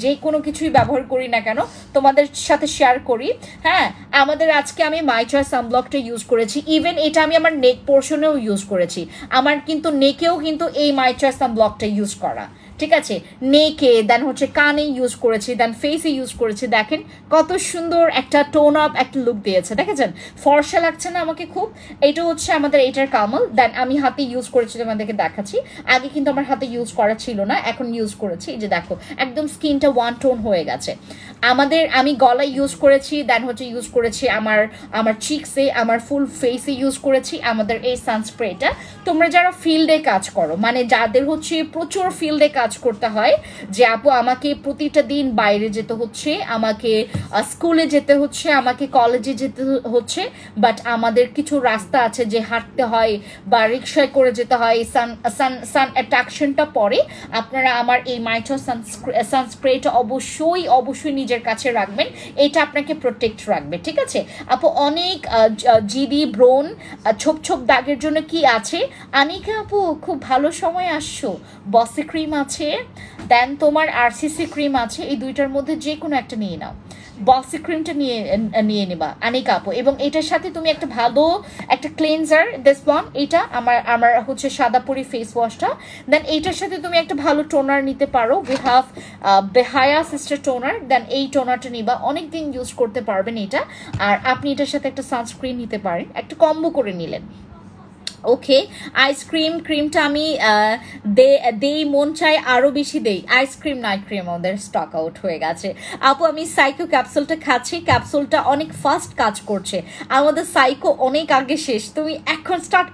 যে কোনো কিছুই ব্যবহার করি না কেন তোমাদের সাথে শেয়ার করি। হ্যাঁ, আমাদের আজকে আমি মাই চয়েস সানব্লকটা ইউজ করেছি, ইভেন এটা আমি আমার নেক পোর্শনেও ইউজ করেছি। আমার কিন্তু নেকেও কিন্তু এই মাই চয়েস সানব্লকটা ইউজ করা, ঠিক আছে, নেকে দেন হচ্ছে কানে ইউজ করেছি, দেন ফেসে ইউজ করেছি। দেখেন কত সুন্দর একটা টোন আপ একটা লুক দিয়েছে, দেখেছেন ফর্সা লাগছে না আমাকে খুব। এটা হচ্ছে আমাদের এটার কামাল। দেন আমি হাতে ইউজ করেছি, তোমাদেরকে দেখাচ্ছি। আগে কিন্তু আমার হাতে ইউজ করা ছিল না, এখন ইউজ করেছি। এই যে দেখো একদম স্কিনটা ওয়ান টোন হয়ে গেছে আমাদের। আমি গলায় ইউজ করেছি, দেন হচ্ছে ইউজ করেছি আমার চিকসে, আমার ফুল ফেসে ইউজ করেছি আমাদের এই সানস্প্রেটা। তোমরা যারা ফিল্ডে কাজ করো, মানে যাদের হচ্ছে প্রচুর ফিল্ডে কাজ করতে হয়, যে আপু আমাকে প্রতিটা দিন বাইরে যেতে হচ্ছে, আমাকে স্কুলে যেতে হচ্ছে, আমাকে কলেজে যেতে হচ্ছে, বাট আমাদের কিছু রাস্তা আছে যে হাঁটতে হয় বা রিক্সায় করে যেতে হয়, সান অ্যাট্রাকশনটা পরে, আপনারা আমার এই মাইচস সানস্প্রেটা অবশ্যই অবশ্যই নিজের কাছে রাখবেন। এটা আপনাকে প্রোটেক্ট রাখবে, ঠিক আছে আপু। অনেক জিডি ব্রোন ছোপ ছোপ দাগের জন্য কি আছে আনিকা আপু, খুব ভালো সময় আসছো। বসি ক্রিম আছে, দেন তোমার আরসিসি ক্রিম আছে, এই দুইটার মধ্যে যে কোনো একটা নিয়ে নাও। বক্সি ক্রিমটা নিয়ে নেবা আনিকা আপু। এবং এটার সাথে তুমি একটা ভালো একটা ক্লিনজার, দিস ওয়ান, এটা আমার হচ্ছে সাদাপুরি ফেস ওয়াশটা। দেন এইটার সাথে তুমি একটা ভালো টোনার নিতে পারো, উই হ্যাভ বেহায়া সিস্টার টোনার। দেন এই টোনারটা নিবা, অনেক দিন ইউজ করতে পারবেন এটা। আর আপনি এটার সাথে একটা সানস্ক্রিন নিতে পারেন, একটা কম্বো করে নিলেন। ওকে, আইসক্রিম ক্রিমটা আমি দেই, মন চাই আরও বেশি দেই। আইসক্রিম নাইট ক্রিম আমাদের স্টক আউট হয়ে গেছে আপু। আমি সাইকো ক্যাপসুলটা খাচ্ছি, ক্যাপসুলটা অনেক ফাস্ট কাজ করছে। আমাদের সাইকো অনেক আগে শেষ, তুমি এখন স্টার্ট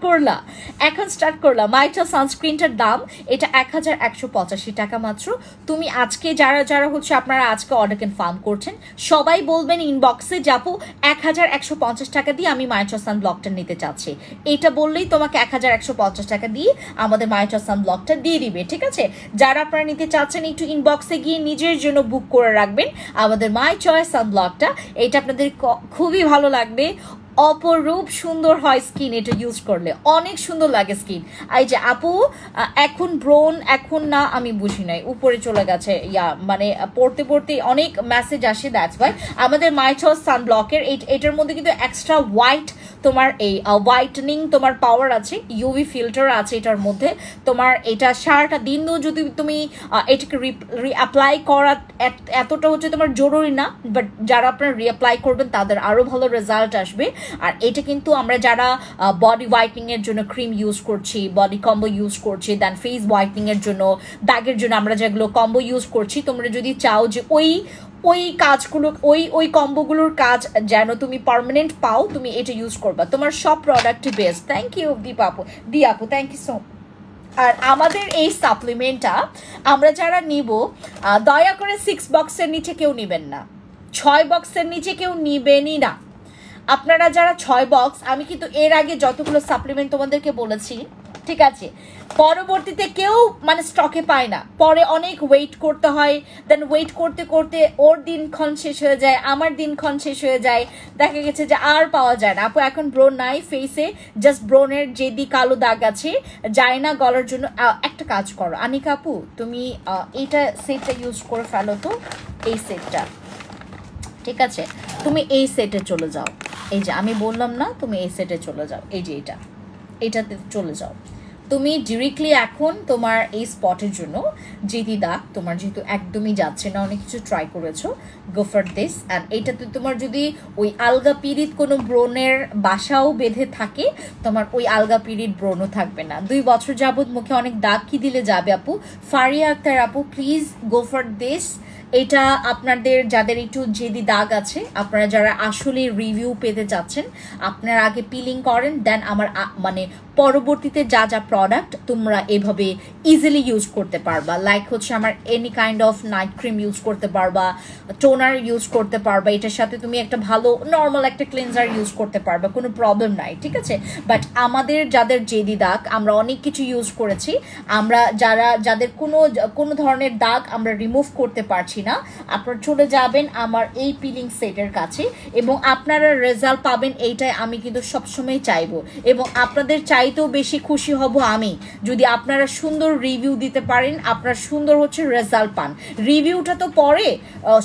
করলা। মাইটা সানস্ক্রিনটার দাম এটা 1185 টাকা মাত্র। তুমি আজকে যারা হচ্ছে আপনারা আজকে অর্ডার কনফার্ম করছেন, সবাই বলবেন ইনবক্সে যে আপু 1150 টাকা দিয়ে আমি মাইটা সানব্লকটা নিতে চাচ্ছি। এটা বললেই তোমাকে 1150 টাকা দিয়ে আমাদের মাইটা সানব্লকটা দিয়ে দিবে, ঠিক আছে। যারা আপনারা নিতে চাচ্ছেন একটু ইনবক্সে গিয়ে নিজের জন্য বুক করে রাখবেন আমাদের মাই চয়েস সানব্লকটা। এটা আপনাদের খুবই ভালো লাগবে, অপরূপ সুন্দর হয় স্কিন, এটা ইউজ করলে অনেক সুন্দর লাগে স্কিন। এই যে আপু এখন ব্রোন এখন না, আমি বুঝি নাই, উপরে চলে গেছে মানে পড়তে অনেক মেসেজ আসে, দ্যাটস ওয়াই। আমাদের মাই চয়েস সানব্লকের এটার মধ্যে কিন্তু এক্সট্রা হোয়াইট তোমার এই হোয়াইটনিং তোমার পাওয়ার আছে, ইউভি ফিল্টার আছে এটার মধ্যে। তোমার এটা সারাটা দিন যদি তুমি এটাকে রিঅ্যাপ্লাই করা এতটা হচ্ছে তোমার জরুরি না, বাট যারা আপনারা রিঅ্যাপ্লাই করবেন তাদের আরও ভালো রেজাল্ট আসবে। আর এটা কিন্তু আমরা যারা বডি হোয়াইটনিং এর জন্য ক্রিম ইউজ করছি, বডি কম্বো ইউজ করছি, দেন ফেস হোয়াইটনিং এর জন্য, দাগের জন্য আমরা যেগুলো কম্বো ইউজ করছি, তোমরা যদি চাও যে ওই কাজগুলো ওই কম্বোগুলোর কাজ যেন তুমি পার্মানেন্ট পাও, তুমি এটা ইউজ করবা। তোমার সব প্রোডাক্টই বেস্ট। থ্যাংক ইউ দি আপু, থ্যাংক ইউ সো। আর আমাদের এই সাপ্লিমেন্টটা আমরা যারা নিব, দয়া করে 6 বক্সের নিচে কেউ নেবেন না, 6 বক্সের নিচে কেউ নিবেনই না। আপনারা যারা 6 বক্স, আমি কিন্তু এর আগে যতগুলো সাপ্লিমেন্ট তোমাদেরকে বলেছি, ঠিক আছে, পরবর্তীতে কেউ মানে স্টকে পায় না, পরে অনেক ওয়েট করতে হয়। দেন ওয়েট করতে করতে ওর দিনক্ষণ শেষ হয়ে যায়, আমার দিনক্ষণ শেষ হয়ে যায়, দেখা গেছে যে আর পাওয়া যায় না। আপু এখন ব্রোন নাই ফেসে, জাস্ট ব্রোনের যেদি কালো দাগ আছে, যায় না গলার জন্য। একটা কাজ করো আনিকা আপু, তুমি এইটা সেটটা ইউজ করে ফেলো তো, এই সেটটা, ঠিক আছে, তুমি এই সেটে চলে যাও। এই যে আমি বললাম না, তুমি এই সেটে চলে যাও, এই যে এইটাতে চলে যাও তুমি ডিরেক্টলি। এখন তোমার এই স্পটের জন্য যেদি দাগ তোমার যেহেতু একদমই যাচ্ছে না, অনেক কিছু ট্রাই করেছো, গো ফর দিস। অ্যান্ড এইটাতে তোমার যদি ওই আলগা পিরিত কোনো ব্রণের বাসাও বেঁধে থাকে, তোমার ওই আলগা পিরিত ব্রণও থাকবে না। 2 বছর যাবত মুখে অনেক দাগ কি দিলে যাবে আপু? ফারিয়া আক্তার আপু, প্লিজ গো ফর দিস। এটা আপনাদের যাদের একটু যেদি দাগ আছে, আপনারা যারা আসলে রিভিউ পেতে চাচ্ছেন, আপনারা আগে পিলিং করেন, দেন আমার মানে পরবর্তীতে যা যা প্রোডাক্ট তোমরা এভাবে ইজিলি ইউজ করতে পারবা। লাইক হচ্ছে আমার any kind of night cream use করতে পারবা, টোনার ইউজ করতে পারবা, এটার সাথে তুমি একটা ভালো নর্মাল একটা ক্লিনজার ইউজ করতে পারবা, কোনো প্রবলেম নাই, ঠিক আছে। বাট আমাদের যাদের যেদি দাগ, আমরা অনেক কিছু ইউজ করেছি, আমরা যাদের কোনো ধরনের দাগ আমরা রিমুভ করতে পারছি না, আপনারা চলে যাবেন আমার এই পিলিং সেটের কাছে এবং আপনারা রেজাল্ট পাবেন। এইটাই আমি কিন্তু সবসময় চাইবো, এবং আপনাদের চাইতেও বেশি খুশি হব আমি যদি আপনারা সুন্দর রিভিউ দিতে পারেন, আপনারা সুন্দর হচ্ছে রেজাল্ট পান। রিভিউটা তো পরে,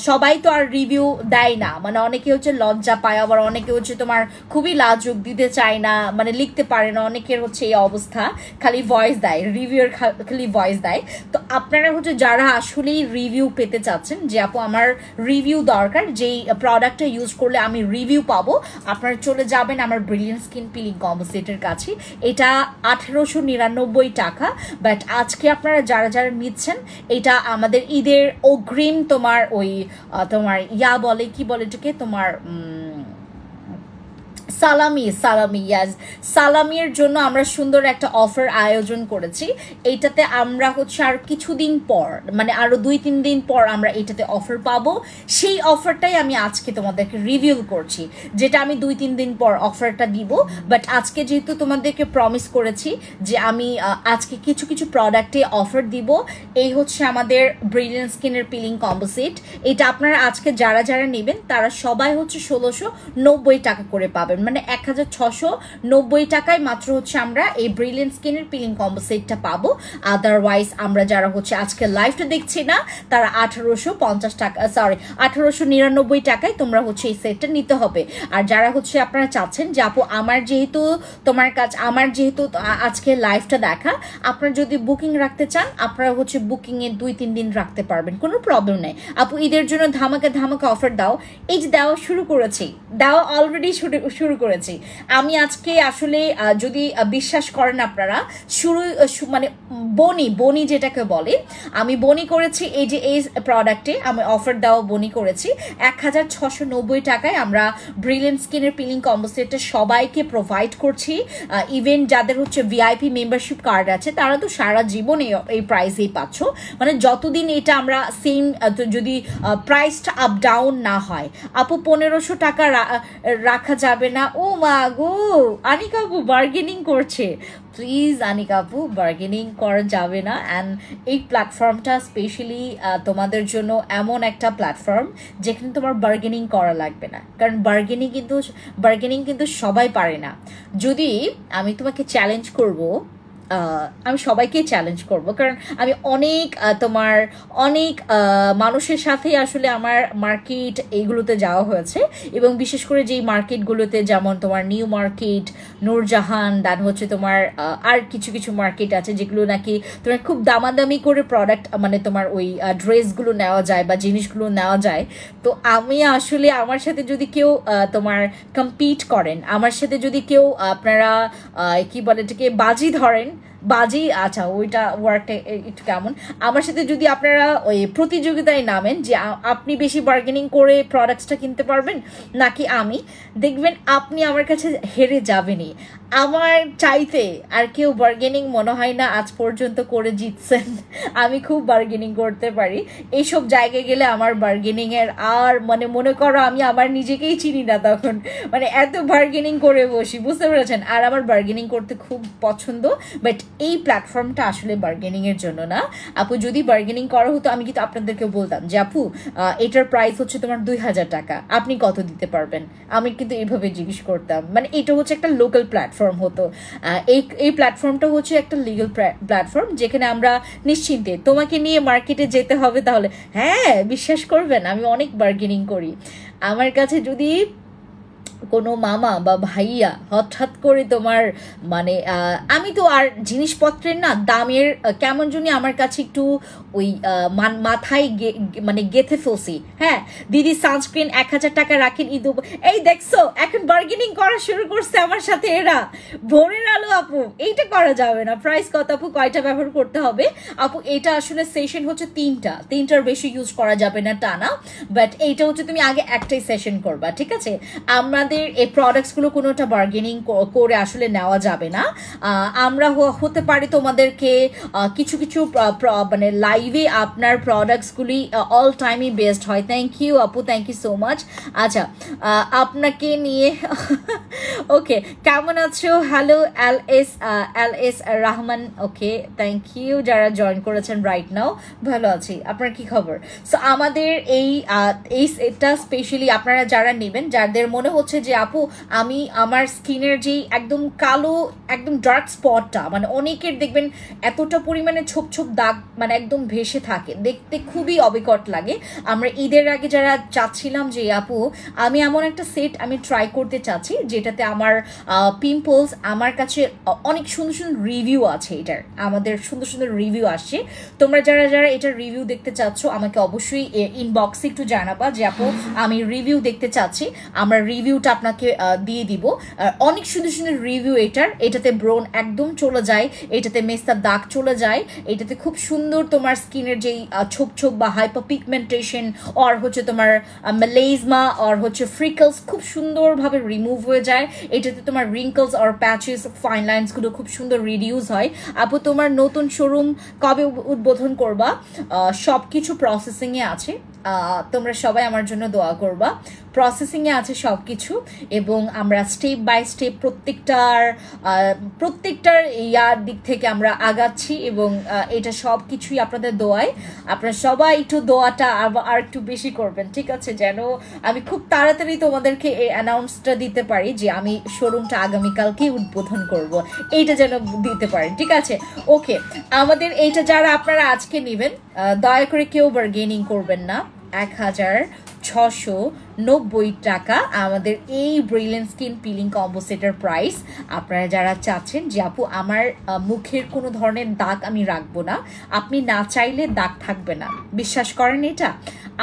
সবাই তো আর রিভিউ দেয় না, মানে অনেকে হচ্ছে লজ্জা পায়, আবার অনেকে হচ্ছে তোমার খুবই লাজুক, দিতে চায় না, মানে লিখতে পারে না, অনেকের হচ্ছে এই অবস্থা, খালি ভয়েস দেয়, রিভিউর খালি ভয়েস দেয়। তো আপনারা হচ্ছে যারা আসলে রিভিউ পেতে চাচ্ছেন যে আপু আমার রিভিউ দরকার, যেই প্রোডাক্টটা ইউজ করলে আমি রিভিউ পাবো, আপনারা চলে যাবেন আমার ব্রিলিয়ান্ট স্কিন পিলিং কম্বো সেটের কাছে। এটা 1899 টাকা, বাট আজকে আপনারা যারা যারা নিচ্ছেন এটা আমাদের ঈদের অগ্রিম তোমার ওই তোমার বলে কি বলে এটাকে তোমার সালামি ইয়াস, সালামির জন্য আমরা সুন্দর একটা অফার আয়োজন করেছি। এইটাতে আমরা হচ্ছে আর কিছুদিন পর মানে আরো 2-3 দিন পর আমরা এটাতে অফার পাবো। সেই অফারটাই আমি আজকে তোমাদেরকে রিভিউ করছি, যেটা আমি 2-3 দিন পর অফারটা দিব। বাট আজকে যেহেতু তোমাদেরকে প্রমিস করেছি যে আমি আজকে কিছু কিছু প্রোডাক্টে অফার দিব। এই হচ্ছে আমাদের ব্রিলিয়ান্ট স্কিনের পিলিং কম্বো সেট। এটা আপনারা আজকে যারা যারা নেবেন তারা সবাই হচ্ছে 1690 টাকা করে পাবেন, মানে 1690 টাকায় মাত্র হচ্ছে আমরা এই ব্রিলিয়ান্ট স্কিনের পিলিং কম্বো সেটটা পাবো। আদারওয়াইজ আমরা যারা হচ্ছে আজকে লাইভটা দেখছি না তারা 1850 টাকা, সরি 1899 টাকায় তোমরা হচ্ছে এই সেটটা নিতে হবে। আর যারা হচ্ছে আপনারা চাচ্ছেন যে আপু আমার যেহেতু আজকে লাইভটা দেখা, আপনারা যদি বুকিং রাখতে চান আপনারা হচ্ছে বুকিংয়ে 2-3 দিন রাখতে পারবেন, কোনো প্রবলেম নেই। আপু ঈদের জন্য ধামাকা অফার দাও, এই যে দেওয়া শুরু করেছি, দেওয়া অলরেডি শুরু করেছি আমি আজকে। আসলে যদি বিশ্বাস করেন আপনারা, মানে বনি যেটাকে বলে, আমি বনি করেছি এই যে এই প্রোডাক্টে আমি অফার দেওয়া বনি করেছি 1690 টাকায়। আমরা ব্রিলিয়ান্ট স্কিনের পিলিং কম্বো সেটটা সবাইকে প্রোভাইড করছি। ইভেন যাদের হচ্ছে ভিআইপি মেম্বারশিপ কার্ড আছে তারা তো সারা জীবন এই প্রাইসেই পাচ্ছ, মানে যতদিন এটা আমরা সেম, যদি প্রাইসটা আপ ডাউন না হয়। আপু 1500 টাকা রাখা যাবে না? ও মা গো, আনিকা আপু বার্গেনিং করছে। প্লিজ আনিকা আপু, বার্গেনিং করা যাবে না। অ্যান্ড এই প্ল্যাটফর্মটা স্পেশালি তোমাদের জন্য এমন একটা প্ল্যাটফর্ম যেখানে তোমার বার্গেনিং করা লাগবে না, কারণ বার্গেনিং কিন্তু সবাই পারে না। যদি আমি তোমাকে চ্যালেঞ্জ করব, আমি সবাইকে চ্যালেঞ্জ করব, কারণ আমি অনেক মানুষের সাথেই আসলে আমার মার্কেট এইগুলোতে যাওয়া হয়েছে, এবং বিশেষ করে যেই মার্কেটগুলোতে যেমন তোমার নিউ মার্কেট, নূরজাহান, দেন হচ্ছে তোমার আর কিছু মার্কেট আছে যেগুলো নাকি তোমার খুব দামাদামি করে প্রোডাক্ট মানে তোমার ওই ড্রেসগুলো নেওয়া যায় বা জিনিসগুলো নেওয়া যায়। তো আমি আসলে আমার সাথে যদি কেউ তোমার কম্পিট করেন, আমার সাথে যদি কেউ আপনারা কি বলে এটাকে বাজি, আচ্ছা ওইটা ওয়ার্কটা একটু কেমন, আমার সাথে যদি আপনারা ওই প্রতিযোগিতায় নামেন যে আপনি বেশি বার্গেনিং করে প্রোডাক্টসটা কিনতে পারবেন নাকি আমি, দেখবেন আপনি আমার কাছে হেরে যাবেনই। আমার চাইতে আর কেউ বার্গেনিং মনে হয় না আজ পর্যন্ত করে জিতছেন। আমি খুব বার্গেনিং করতে পারি, এইসব জায়গায় গেলে আমার বার্গেনিংয়ের আর মানে মনে করো আমি আমার নিজেকেই চিনি না তখন, মানে এত বার্গেনিং করে বসি, বুঝতে পেরেছেন। আর আমার বার্গেনিং করতে খুব পছন্দ, বাট এই প্ল্যাটফর্মটা আসলে বার্গেনিংয়ের জন্য না। আপু যদি বার্গেনিং করা হতো আমি কিন্তু আপনাদেরকে বলতাম যে আপু এটার প্রাইস হচ্ছে তোমার 2000 টাকা, আপনি কত দিতে পারবেন, আমি কিন্তু এইভাবে জিজ্ঞেস করতাম। মানে এটা হচ্ছে একটা লোকাল প্ল্যাটফর্ম হতো। এই প্ল্যাটফর্মটা হচ্ছে একটা লিগাল প্ল্যাটফর্ম যেখানে আমরা নিশ্চিন্তে, তোমাকে নিয়ে মার্কেটে যেতে হবে তাহলে, হ্যাঁ বিশ্বাস করবেন আমি অনেক বার্গেনিং করি। আমার কাছে যদি কোনো মামা বা ভাইয়া হঠাৎ করে তোমার মানে আমি তো আর জিনিসপত্রের না দামের কেমন জন্য আমার কাছে একটু ওই মাথায় মানে গেথে ফেলছি। হ্যাঁ দিদি সানস্ক্রিন 1000 টাকা রাখেন ঈদ, এই দেখছো এখন বার্গেনিং করা শুরু করছে আমার সাথে এরা, ভোরের আলো আপু এইটা করা যাবে না। প্রাইস কত আপু, কয়টা ব্যবহার করতে হবে আপু? এটা আসলে সেশন হচ্ছে 3টার বেশি ইউজ করা যাবে না তা না, বাট এইটা হচ্ছে তুমি আগে একটাই সেশন করবা, ঠিক আছে। আমাদের এই প্রোডাক্টসগুলো কোনোটা বার্গেনিং করে আসলে নেওয়া যাবে না। আমরা হতে পারি তোমাদেরকে কিছু মানে লাইভে আপনার প্রোডাক্টসগুলি অল টাইমই বেস্ট হয়। থ্যাংক ইউ আপু, থ্যাংক ইউ সো মাচ। আচ্ছা আপনাকে নিয়ে ওকে, কেমন আছো? Hello L S Rahman, okay thank you যারা জয়েন করেছেন রাইট নাও, ভালো আছি। আপনার কি খবর? সো আমাদের এই সেটটা স্পেশালি আপনারা যারা নেবেন, যাদের মনে হচ্ছে যে আপু আমি আমার স্কিনের যে একদম কালো একদম ডার্ক স্পটটা মানে অনেকের দেখবেন এতটা পরিমাণে ছোপ ছোপ দাগ মানে একদম ভেসে থাকে, দেখতে খুবই অবিকট লাগে। আমরা ঈদের আগে যারা চাচ্ছিলাম যে আপু আমি এমন একটা সেট আমি ট্রাই করতে চাচ্ছি যেটাতে আমার পিম্পলস, আমার কাছে অনেক সুন্দর সুন্দর রিভিউ আছে, এটার আমাদের সুন্দর সুন্দর রিভিউ আসছে। তোমরা যারা যারা এটার রিভিউ দেখতে চাচ্ছ আমাকে অবশ্যই ইনবক্সে একটু জানাবা যে আপু আমি রিভিউ দেখতে চাচ্ছি, আমরা রিভিউটা আপনাকে দিয়ে দিব। অনেক সুন্দর সুন্দর রিভিউ এটাতে ব্রোন একদম চলে যায়, এটাতে মেস্তার দাগ চলে যায়, এটাতে খুব সুন্দর তোমার স্কিনের যেই ছোপ ছোপ বা হাইপার পিগমেন্টেশন আর হচ্ছে তোমার মেলেজমা আর হচ্ছে ফ্রিকলস খুব সুন্দরভাবে রিমুভ হয়ে যায়। এটাতে তোমার রিঙ্কলস আর প্যাচেস ফাইন লাইন্সগুলো খুব সুন্দর রিডিউস হয়। আপু তোমার নতুন শোরুম কবে উদ্বোধন করবা? সব কিছু প্রসেসিংয়ে আছে, তোমরা সবাই আমার জন্য দোয়া করবা। প্রসেসিংয়ে আছে সব কিছু এবং আমরা স্টেপ বাই স্টেপ প্রত্যেকটার ইয়ার দিক থেকে আমরা আগাচ্ছি এবং এটা সব কিছুই আপনাদের দোয়ায়। আপনারা সবাই একটু দোয়াটা আর একটু বেশি করবেন, ঠিক আছে, যেন আমি খুব তাড়াতাড়ি তোমাদেরকে এই অ্যানাউন্সটা দিতে পারি যে আমি শোরুমটা আগামীকালকেই উদ্বোধন করব, এইটা যেন দিতে পারি, ঠিক আছে। ওকে, আমাদের এইটা যারা আপনারা আজকে নেবেন দয়া করে কেউ বার্গেনিং করবেন না। 1690 টাকা আমাদের এই ব্রিলিয়েন্ট স্কিন পিলিং কম্বো সেটের প্রাইস। আপনারা যারা চাচ্ছেন যে আপু আমার মুখের কোনো ধরনের দাগ আমি রাখবো না, আপনি না চাইলে দাগ থাকবে না, বিশ্বাস করেন এটা।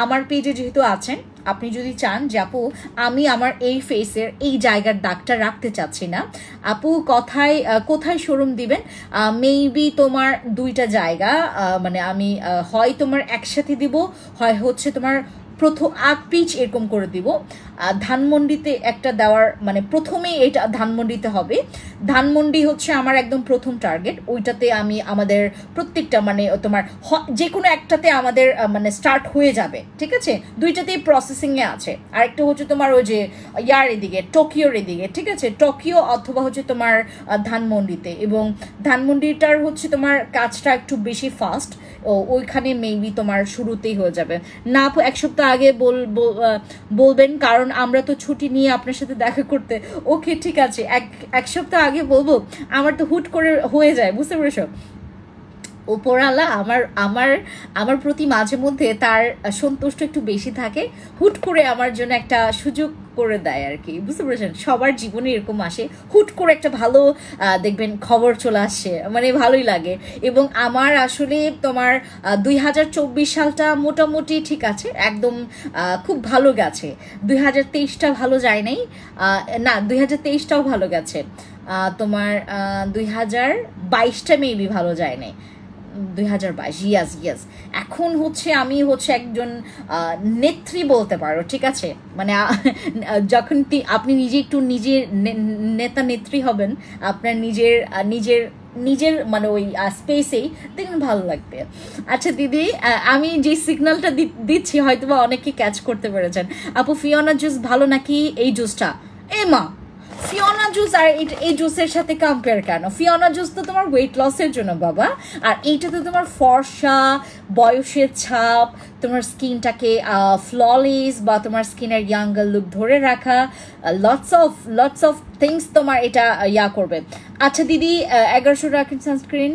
আমার পেজে যেহেতু আছেন, আপনি যদি চান যে আপু আমি আমার এই ফেসের এই জায়গার দাগটা রাখতে চাচ্ছি না, আপু কোথায় শোরুম দিবেন? মেবি তোমার দুইটা জায়গা, মানে আমি হয় তোমার একসাথে দিব, হয় হচ্ছে তোমার প্রথম পিচ এরকম করে দিব। ধানমন্ডিতে একটা দেওয়ার মানে প্রথমেই এটা ধানমন্ডিতে হবে। ধানমন্ডি হচ্ছে আমার একদম প্রথম টার্গেট, ওইটাতে আমি আমাদের প্রত্যেকটা মানে তোমার যে কোনো একটাতে আমাদের মানে স্টার্ট হয়ে যাবে, ঠিক আছে। দুইটাতেই প্রসেসিংয়ে আছে। আরেকটা হচ্ছে তোমার ওই যে ইয়ার এদিকে টোকিওর এদিকে, ঠিক আছে, টোকিও অথবা হচ্ছে তোমার ধানমন্ডিতে। এবং ধানমন্ডিটার হচ্ছে তোমার কাজটা একটু বেশি ফাস্ট, ওইখানে মেবি তোমার শুরুতেই হয়ে যাবে। না আপু এক সপ্তাহ আগে বলবেন, কারণ আমরা তো ছুটি নিয়ে আপনার সাথে দেখা করতে। ওকে ঠিক আছে, এক সপ্তাহ আগে বলবো, আমার তো হুট করে হয়ে যায়, বুঝতে পেরেছো। উপরওয়ালা আমার আমার আমার প্রতি মাঝে মধ্যে তার সন্তুষ্ট একটু বেশি থাকে, হুট করে আমার জন্য একটা সুযোগ করে দেয় আর কি, বুঝতে পেরেছেন। সবার জীবনে এরকম আসে, হুট করে একটা ভালো দেখবেন খবর চলে আসছে, মানে ভালোই লাগে। এবং আমার আসলে তোমার 2024 সালটা মোটামুটি ঠিক আছে, একদম খুব ভালো গেছে। 2023টা ভালো যায় নাই, না 2023টাও ভালো গেছে। তোমার 2022টা মেবি ভালো যায় নাই, 2022 ইয়াস। এখন হচ্ছে আমি হচ্ছে একজন নেত্রী বলতে পারো, ঠিক আছে। মানে যখন আপনি নিজে একটু নিজের নেতা নেত্রী হবেন আপনার নিজের মানে ওই স্পেসেই, দেখুন ভালো লাগবে। আচ্ছা দিদি, আমি যে সিগন্যালটা দিচ্ছি হয়তো বা অনেকে ক্যাচ করতে পেরেছেন। আপু ফিওনা জুস ভালো নাকি এই জুসটা? মা ফিওনা জুস আর এই জুসের সাথে কম্পেয়ার কেন? ফিওনা জুস তো তোমার ওয়েট লসের জন্য বাবা, আর এইটা তো তোমার ফর্সা, বয়সের ছাপ, তোমার স্কিনটাকে ফ্ললেস বা তোমার স্কিনের ইয়াঙ্গার লুক ধরে রাখা, লটস অফ থিংস তোমার এটা করবে। আচ্ছা দিদি 1100 টাকার সানস্ক্রিন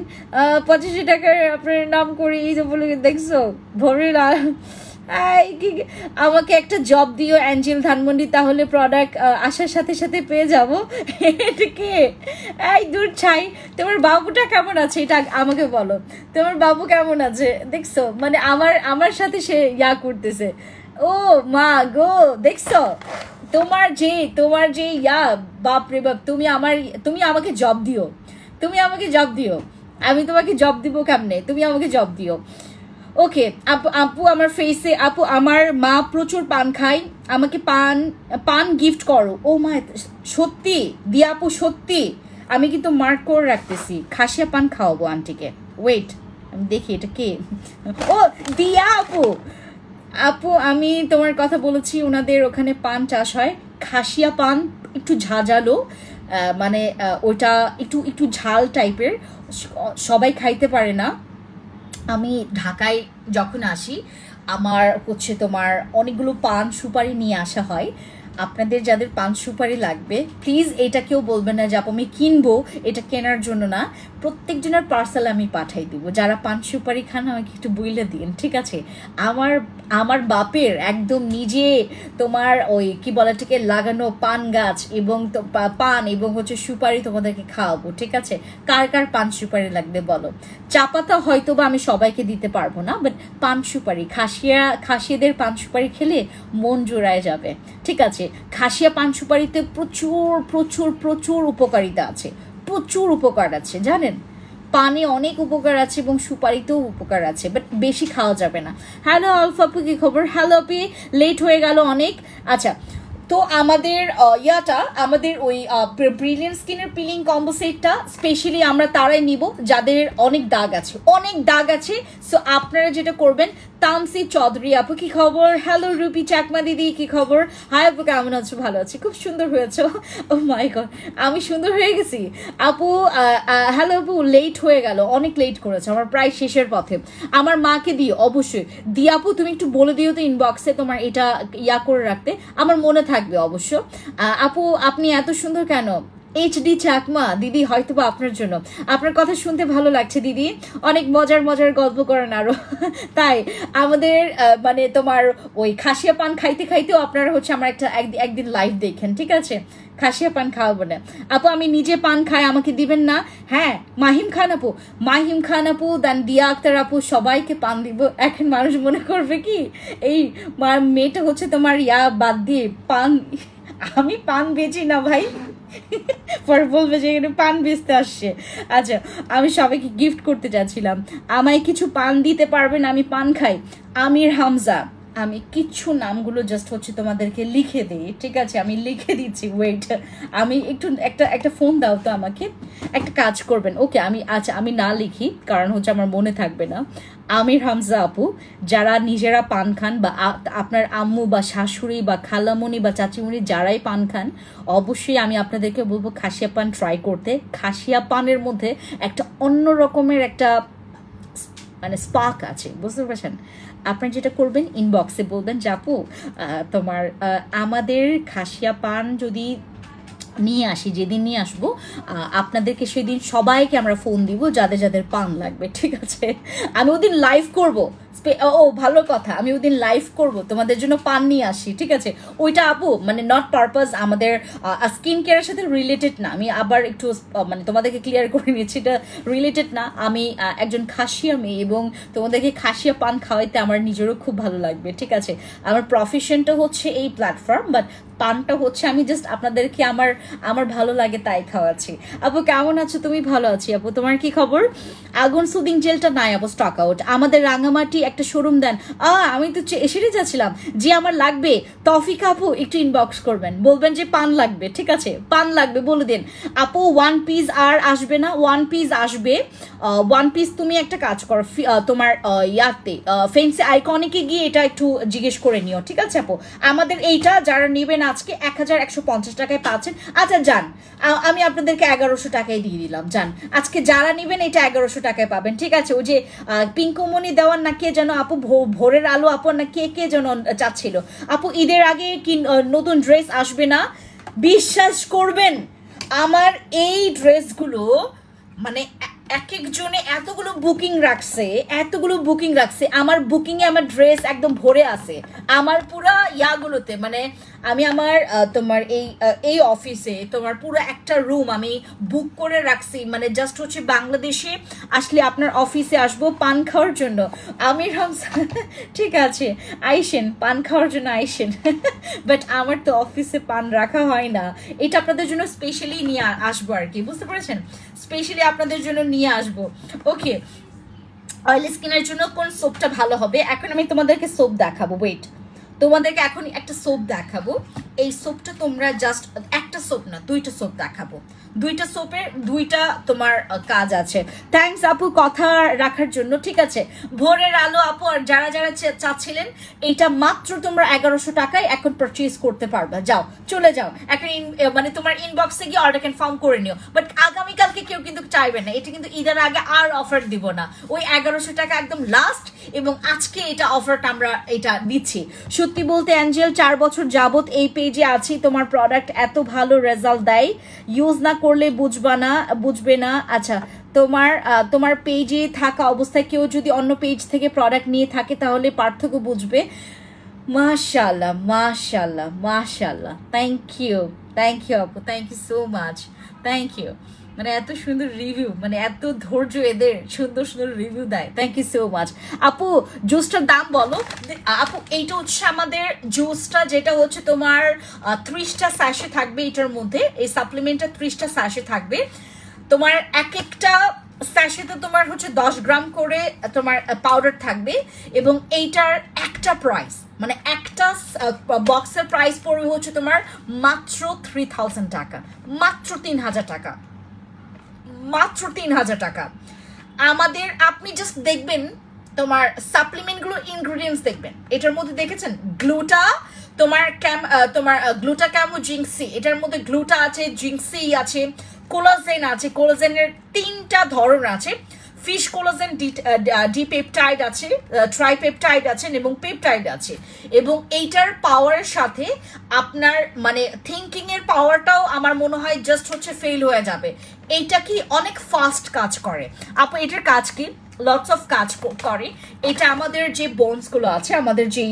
85 টাকার আপনার নাম করি বলে দেখছো ভরে আমাকে একটা জব দিও অ্যাঞ্জেল ধানমন্ডি, তাহলে প্রোডাক্ট আসার সাথে সাথে পেয়ে যাবো। এটা কে? এই দূর ছাই, তোমার বাবুটা কেমন আছে এটা আমাকে বলো, তোমার বাবু কেমন আছে? দেখছো মানে আমার সাথে সে করতেছে। ও মা গো, দেখছো তোমার যে বাপ রে বাপ, তুমি আমাকে জব দিও, আমি তোমাকে জব দিব কেমনে? তুমি আমাকে জব দিও। ওকে আপু আমার ফেসে, আপু আমার মা প্রচুর পান খায়, আমাকে পান গিফট করো। ও মা সত্যি দিয়া আপু, সত্যি আমি কিন্তু মার্ক করে রাখতেছি, খাসিয়া পান খাওয়াবো আন্টিকে। ওয়েট আমি দেখি এটা কে। ও দিয়া আপু আমি তোমার কথা বলেছি, ওনাদের ওখানে পান চাষ হয়, খাসিয়া পান, একটু ঝাঁঝালো, মানে ওটা একটু ঝাল টাইপের, সবাই খাইতে পারে না। আমি ঢাকায় যখন আসি আমার হচ্ছে তোমার অনেকগুলো পান সুপারি নিয়ে আসা হয়, আপনাদের যাদের পান সুপারি লাগবে প্লিজ এটা কেউ বলবেন না যে আপু আমি কিনবো, এটা কেনার জন্য না, প্রত্যেকজনের পার্সেল আমি পাঠাই দিব। যারা পান সুপারি খান আমাকে একটু বইলে দিন, ঠিক আছে? আমার বাপের একদম নিজে তোমার ওই কি বলে থেকে লাগানো পান গাছ এবং পান এবং হচ্ছে সুপারি তোমাদেরকে খাওয়াবো, ঠিক আছে? কার কার পান সুপারি লাগবে বলো। চা পাতা হয়তো বা আমি সবাইকে দিতে পারবো না, বাট পান সুপারি, খাসিয়াদের পান সুপারি খেলে মন জোড়ায় যাবে, ঠিক আছে? খাসিয়া পান সুপারিতে প্রচুর প্রচুর প্রচুর উপকারিতা আছে, প্রচুর উপকার আছে জানেন। পানে অনেক উপকার আছে এবং সুপারিতেও উপকার আছে, বাট বেশি খাওয়া যাবে না। হ্যালো আলফাপু, কি খবর? হ্যালো আপি, লেট হয়ে গেল অনেক। আচ্ছা, তো আমাদের আমাদের ওই ব্রিলিয়ান্ট স্কিনের পিলিং কম্বো সেটটা স্পেশালি আমরা তারাই নিব যাদের অনেক দাগ আছে, অনেক দাগ আছে। সো আপনারা যেটা করবেন, তামসি চৌধুরী আপু কি খবর? হ্যালো রুপি চাকমা দিদি কি খবর? হাই আপু, কেমন আছো? ভালো আছি, খুব সুন্দর হয়েছো। ও মাই গড, আমি সুন্দর হয়ে গেছি আপু। হ্যালো আপু, লেট হয়ে গেল, অনেক লেট করেছে, আমার প্রায় শেষের পথে। আমার মাকে দিও অবশ্যই, দি আপু তুমি একটু বলে দিও তো ইনবক্সে তোমার এটা করে রাখতে, আমার মনে থাকবে অবশ্য। আপু আপনি এত সুন্দর কেন? এইচডি চাকমা দিদি, হয়তো বা আপনার জন্য, আপনার কথা শুনতে ভালো লাগছে দিদি, অনেক মজার মজার গল্প করেন আরো। তাই আমাদের মানে তোমার ওই খাসিয়া পান খাইতে খাইতেও আপনারা হচ্ছে আমার একদিন লাইভ দেখেন, ঠিক আছে? খাসিয়া পান খাওয়াবো না আপু, আমি নিজে পান খাই, আমাকে দিবেন না? হ্যাঁ, মাহিম খান আপু দেন দিয়া আক্তার আপু, সবাইকে পান দিব। এখন মানুষ মনে করবে কি এই মেয়েটা হচ্ছে তোমার বাদ দিয়ে পান, আমি পান বেচি না ভাই, পরে বলবে যে এখানে পান বেচতে আসছে। আচ্ছা, আমি সবাইকে গিফট করতে চাচ্ছিলাম, আমায় কিছু পান দিতে পারবেন? আমি পান খাই। আমির হামজা, আমি কিছু নামগুলো জাস্ট হচ্ছে তোমাদেরকে লিখে দিই, ঠিক আছে? আমি লিখে দিচ্ছি, ওয়েট, আমি একটু একটা ফোন দাও তো আমাকে, একটা কাজ করবেন, ওকে? আচ্ছা আমি না লিখি কারণ হচ্ছে আমার মনে থাকবে না। আমির হামজা আপু, যারা নিজেরা পান খান বা আপনার আম্মু বা শাশুড়ি বা খালামণি বা চাচিমণি যারাই পান খান, অবশ্যই আমি আপনাদেরকে বলবো খাসিয়া পান ট্রাই করতে। খাসিয়া পানের মধ্যে একটা অন্য রকমের একটা মানে স্পার্ক আছে, বুঝতে পারছেন? আপনি যেটা করবেন, ইনবক্সে বলবেন যে আপু তোমার আমাদের খাসিয়া পান যদি নিয়ে আসি, যেদিন নিয়ে আসবো আপনাদেরকে সেদিন সবাইকে আমরা ফোন দিব যাদের যাদের পান লাগবে, ঠিক আছে? আমি ওদিন লাইভ করব। ও ভালো কথা, আমি ওদিন লাইভ করব, তোমাদের জন্য পান নিয়ে আসি, ঠিক আছে? ওইটা আপু মানে নট পারপাস আমাদের স্কিন কেয়ারের সাথে রিলেটেড না, আমি আবার একটু মানে তোমাদেরকে ক্লিয়ার করে নিচ্ছি, এটা রিলেটেড না। আমি একজন খাসিয়া মেয়ে এবং তোমাদেরকে খাসিয়া পান খাওয়াইতে আমার নিজেরও খুব ভালো লাগবে, ঠিক আছে? আমার প্রফেশনটা হচ্ছে এই প্ল্যাটফর্ম, বাট পানটা হচ্ছে আমি জাস্ট আপনাদেরকে আমার ভালো লাগে তাই খাওয়াচ্ছি। আপু কেমন আছো? তুমি? ভালো আছি আপু, তোমার কি খবর? আগুন সুদিং জেলটা নাই আপু, স্টক আউট। আমাদের রাঙামাটি একটা শোরুম দেন। আমি তো এসেই যাচ্ছিলাম, যে আমার লাগবে। তফিক আপু একটু ইনবক্স করবেন, বলবেন যে পান লাগবে, ঠিক আছে? পান লাগবে বলে দিন আপু। ওয়ান পিস আর আসবে না? ওয়ান পিস আসবে। ওয়ান পিস তুমি একটা কাজ করো, তোমার ফেন্সি আইকনিকে গিয়ে এটা একটু জিজ্ঞেস করে নিও, ঠিক আছে আপু? আমাদের এইটা যারা নেবেন আজকে 1150 টাকায় পাচ্ছেন। আচ্ছা যান, আমি আপনাদেরকে 1100 টাকায় দিয়ে দিলাম, যান। আজকে যারা নেবেন এটা 1100 টাকায় পাবেন, ঠিক আছে? ওই যে পিঙ্কুমণি দেওয়ার না কে যেন আপু, ভোরের আলো আপু না কে যেন চাচ্ছিল আপু, ঈদের আগে কি নতুন ড্রেস আসবে না? বিশ্বাস করবেন আমার এই ড্রেসগুলো মানে এক একজনে এতগুলো বুকিং রাখছে, আমার বুকিংয়ে আমার ড্রেস একদম ভরে আছে আমার পুরা ইয়াগুলোতে। মানে আমি আমার তোমার এই অফিসে তোমার পুরো একটা রুম আমি বুক করে রাখছি, মানে জাস্ট হচ্ছে বাংলাদেশে আসলে আপনার অফিসে আসবো পান খাওয়ার জন্য। আমির হামজা, ঠিক আছে আইসেন, পান খাওয়ার জন্য আইসেন। বাট আমার তো অফিসে পান রাখা হয় না, এটা আপনাদের জন্য স্পেশালি নিয়ে আসবো আর কি, বুঝতে পেরেছেন? স্পেশালি আপনাদের জন্য নিয়ে আসবো। ওকে, অয়েলি স্কিনের জন্য কোন সোপটা ভালো হবে? এখন আমি তোমাদেরকে সোপ দেখাবো, ওয়েট, তোমাদেরকে এখন একটা সোপ দেখাবো। এই সোপটা তোমরা জাস্ট একটা সোপ না, দুইটা সোপ দেখাবো। দুইটা সোপের দুইটা তোমার কাজ আছে। থ্যাঙ্কস আপু কথা রাখার জন্য, ঠিক আছে? ভোরের আলো আপু আর যারা যারা চাচ্ছিলেন, এটা মাত্র তোমরা 1100 টাকায় এখন পারচেজ করতে পারবে। যাও, চলে যাও এখন, মানে তোমার ইনবক্সে গিয়ে অর্ডার কনফার্ম করে নিও। বাট আগামীকালকে কেউ কিন্তু চাইবে না, এটা কিন্তু ঈদের আগে আর অফার দিব না। ওই 1100 টাকা একদম লাস্ট, এবং আজকে এটা অফারটা আমরা এটা দিচ্ছি। সত্যি বলতে অ্যাঞ্জেল 4 বছর যাবত এই পেজে আছি, তোমার প্রোডাক্ট এত ভালো রেজাল্ট দেয়, ইউজ না করলে বুঝবে না। আচ্ছা, তোমার পেজে থাকা অবস্থায় কেউ যদি অন্য পেজ থেকে প্রোডাক্ট নিয়ে থাকে তাহলে পার্থক্য বুঝবে। মাশাআল্লাহ মাশাআল্লাহ মাশাআল্লাহ, থ্যাংক ইউ আপু, thank you so much, thank you. মানে এত সুন্দর রিভিউ, মানে এত ধৈর্য এদের, সুন্দর সুন্দর রিভিউ দেয়, থ্যাংক ইউ সো মাচ। আপু জুসটার দাম বলো আপু। এইটা হচ্ছে আমাদের জুসটা, যেটা হচ্ছে তোমার 30টা স্যাশে থাকবে এটার মধ্যে, এই সাপ্লিমেন্টটা 30টা স্যাশে থাকবে। তোমার এক একটা স্যাশেতে তোমার হচ্ছে 10 গ্রাম করে তোমার পাউডার থাকবে, এবং এইটার একটা প্রাইস, মানে একটা বক্সের প্রাইস পড়বে হচ্ছে তোমার মাত্র 3000 টাকা, মাত্র 3000 টাকা, মাত্র 3000 টাকা। আমাদের আপনি জাস্ট দেখবেন তোমার সাপ্লিমেন্টগুলো ইনগ্রেডিয়েন্টস দেখবেন, এটার মধ্যে দেখেছেন গ্লুটা, তোমার গ্লুটা ক্যামো জিঙ্কসি, এটার মধ্যে গ্লুটা আছে, জিঙ্কসি আছে, কোলাজেন আছে, কোলাজেনের 3টা ধরন আছে, ফিশ কোলাজেন, ডিপেপটাইড আছে, ট্রাইপেপটাইড আছে এবং পেপটাইড আছে। এবং এইটার পাওয়ারের সাথে আপনার মানে থিঙ্কিং এর পাওয়ারটাও আমার মনে হয় জাস্ট হচ্ছে ফেল হয়ে যাবে। এইটা কি অনেক ফাস্ট কাজ করে আপু, এটার কাজ কি লটস অফ কাজ করে। এটা আমাদের যে বোনসগুলো আছে, আমাদের যে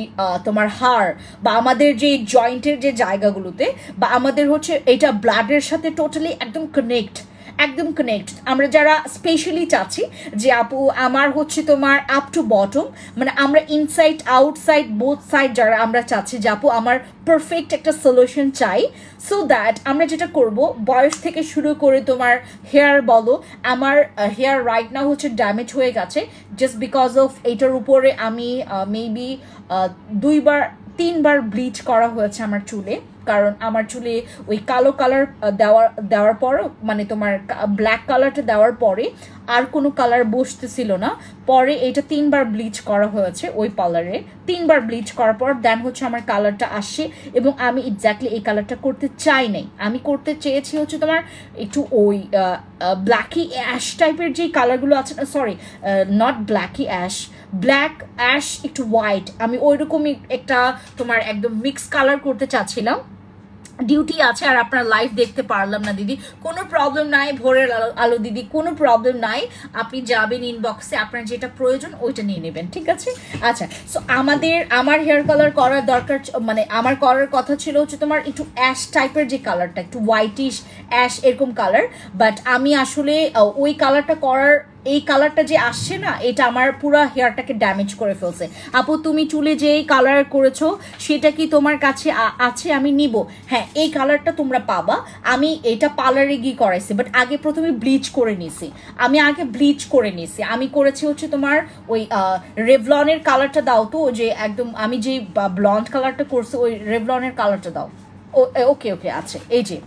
তোমার হাড় বা আমাদের যে জয়েন্টের যে জায়গাগুলোতে, বা আমাদের হচ্ছে এটা ব্লাডের সাথে টোটালি একদম কানেক্ট। আমরা যারা স্পেশালি চাচ্ছি যে আপু আমার হচ্ছে তোমার আপ টু বটম, মানে আমরা ইনসাইড আউটসাইড বোথ সাইড যারা আমরা চাচ্ছি যে আপু আমার পারফেক্ট একটা সলিউশন চাই, সো দ্যাট আমরা যেটা করব বয়স থেকে শুরু করে তোমার হেয়ার বলো, আমার হেয়ার রাইট নাও হচ্ছে ড্যামেজ হয়ে গেছে জাস্ট বিকজ অফ এইটার উপরে আমি মেবি 2-3বার ব্লিচ করা হয়েছে আমার চুলে, কারণ আমার চুলে ওই কালো কালার দেওয়ার পরও মানে তোমার ব্ল্যাক কালারটা দেওয়ার পরে আর কোনো কালার বসতেছিল না, পরে এটা 3বার ব্লিচ করা হয়েছে ওই পার্লারে, 3বার ব্লিচ করার পর দেন হচ্ছে আমার কালারটা আসে, এবং আমি এক্স্যাক্টলি এই কালারটা করতে চাই নাই, আমি করতে চেয়েছি হচ্ছে তোমার একটু ওই ব্ল্যাকি অ্যাশ টাইপের যে কালারগুলো আছে, sorry not Blackie ash, black ash একটু হোয়াইট, আমি ওই রকমই একটা তোমার একদম মিক্স কালার করতে চাচ্ছিলাম। ডিউটি আছে আর আপনার লাইভ দেখতে পারলাম না দিদি, কোনো প্রবলেম নাই, ভোরের আলো দিদি, কোনো প্রবলেম নাই, আপনি যাবেন ইনবক্সে, আপনার যেটা প্রয়োজন ওইটা নিয়ে নেবেন, ঠিক আছে। আচ্ছা, সো আমার হেয়ার কালার করার দরকার, মানে আমার করার কথা ছিল হচ্ছে তোমার একটু অ্যাশ টাইপের যে কালারটা, একটু হোয়াইটিশ অ্যাশ এরকম কালার, বাট আমি আসলে ওই কালারটা করার, এই কালারটা যে আসছে না, এটা আমার পুরো হেয়ারটাকে ড্যামেজ করে ফেলছে। আপু তুমি চুলে যে কালার করেছো সেটা কি তোমার কাছে আছে? আমি নিব। হ্যাঁ, এই কালারটা তোমরা পাবা, আমি এটা পার্লারে গিয়ে করাইছি, বাট আগে প্রথমে ব্লিচ করে নিছি, আমি করেছি হচ্ছে তোমার ওই রেভলনের কালারটা দাও তো, যে একদম আমি যে ব্লন্ড কালারটা করছি ওই রেভলনের কালারটা দাও। ওকে আছে, এই যে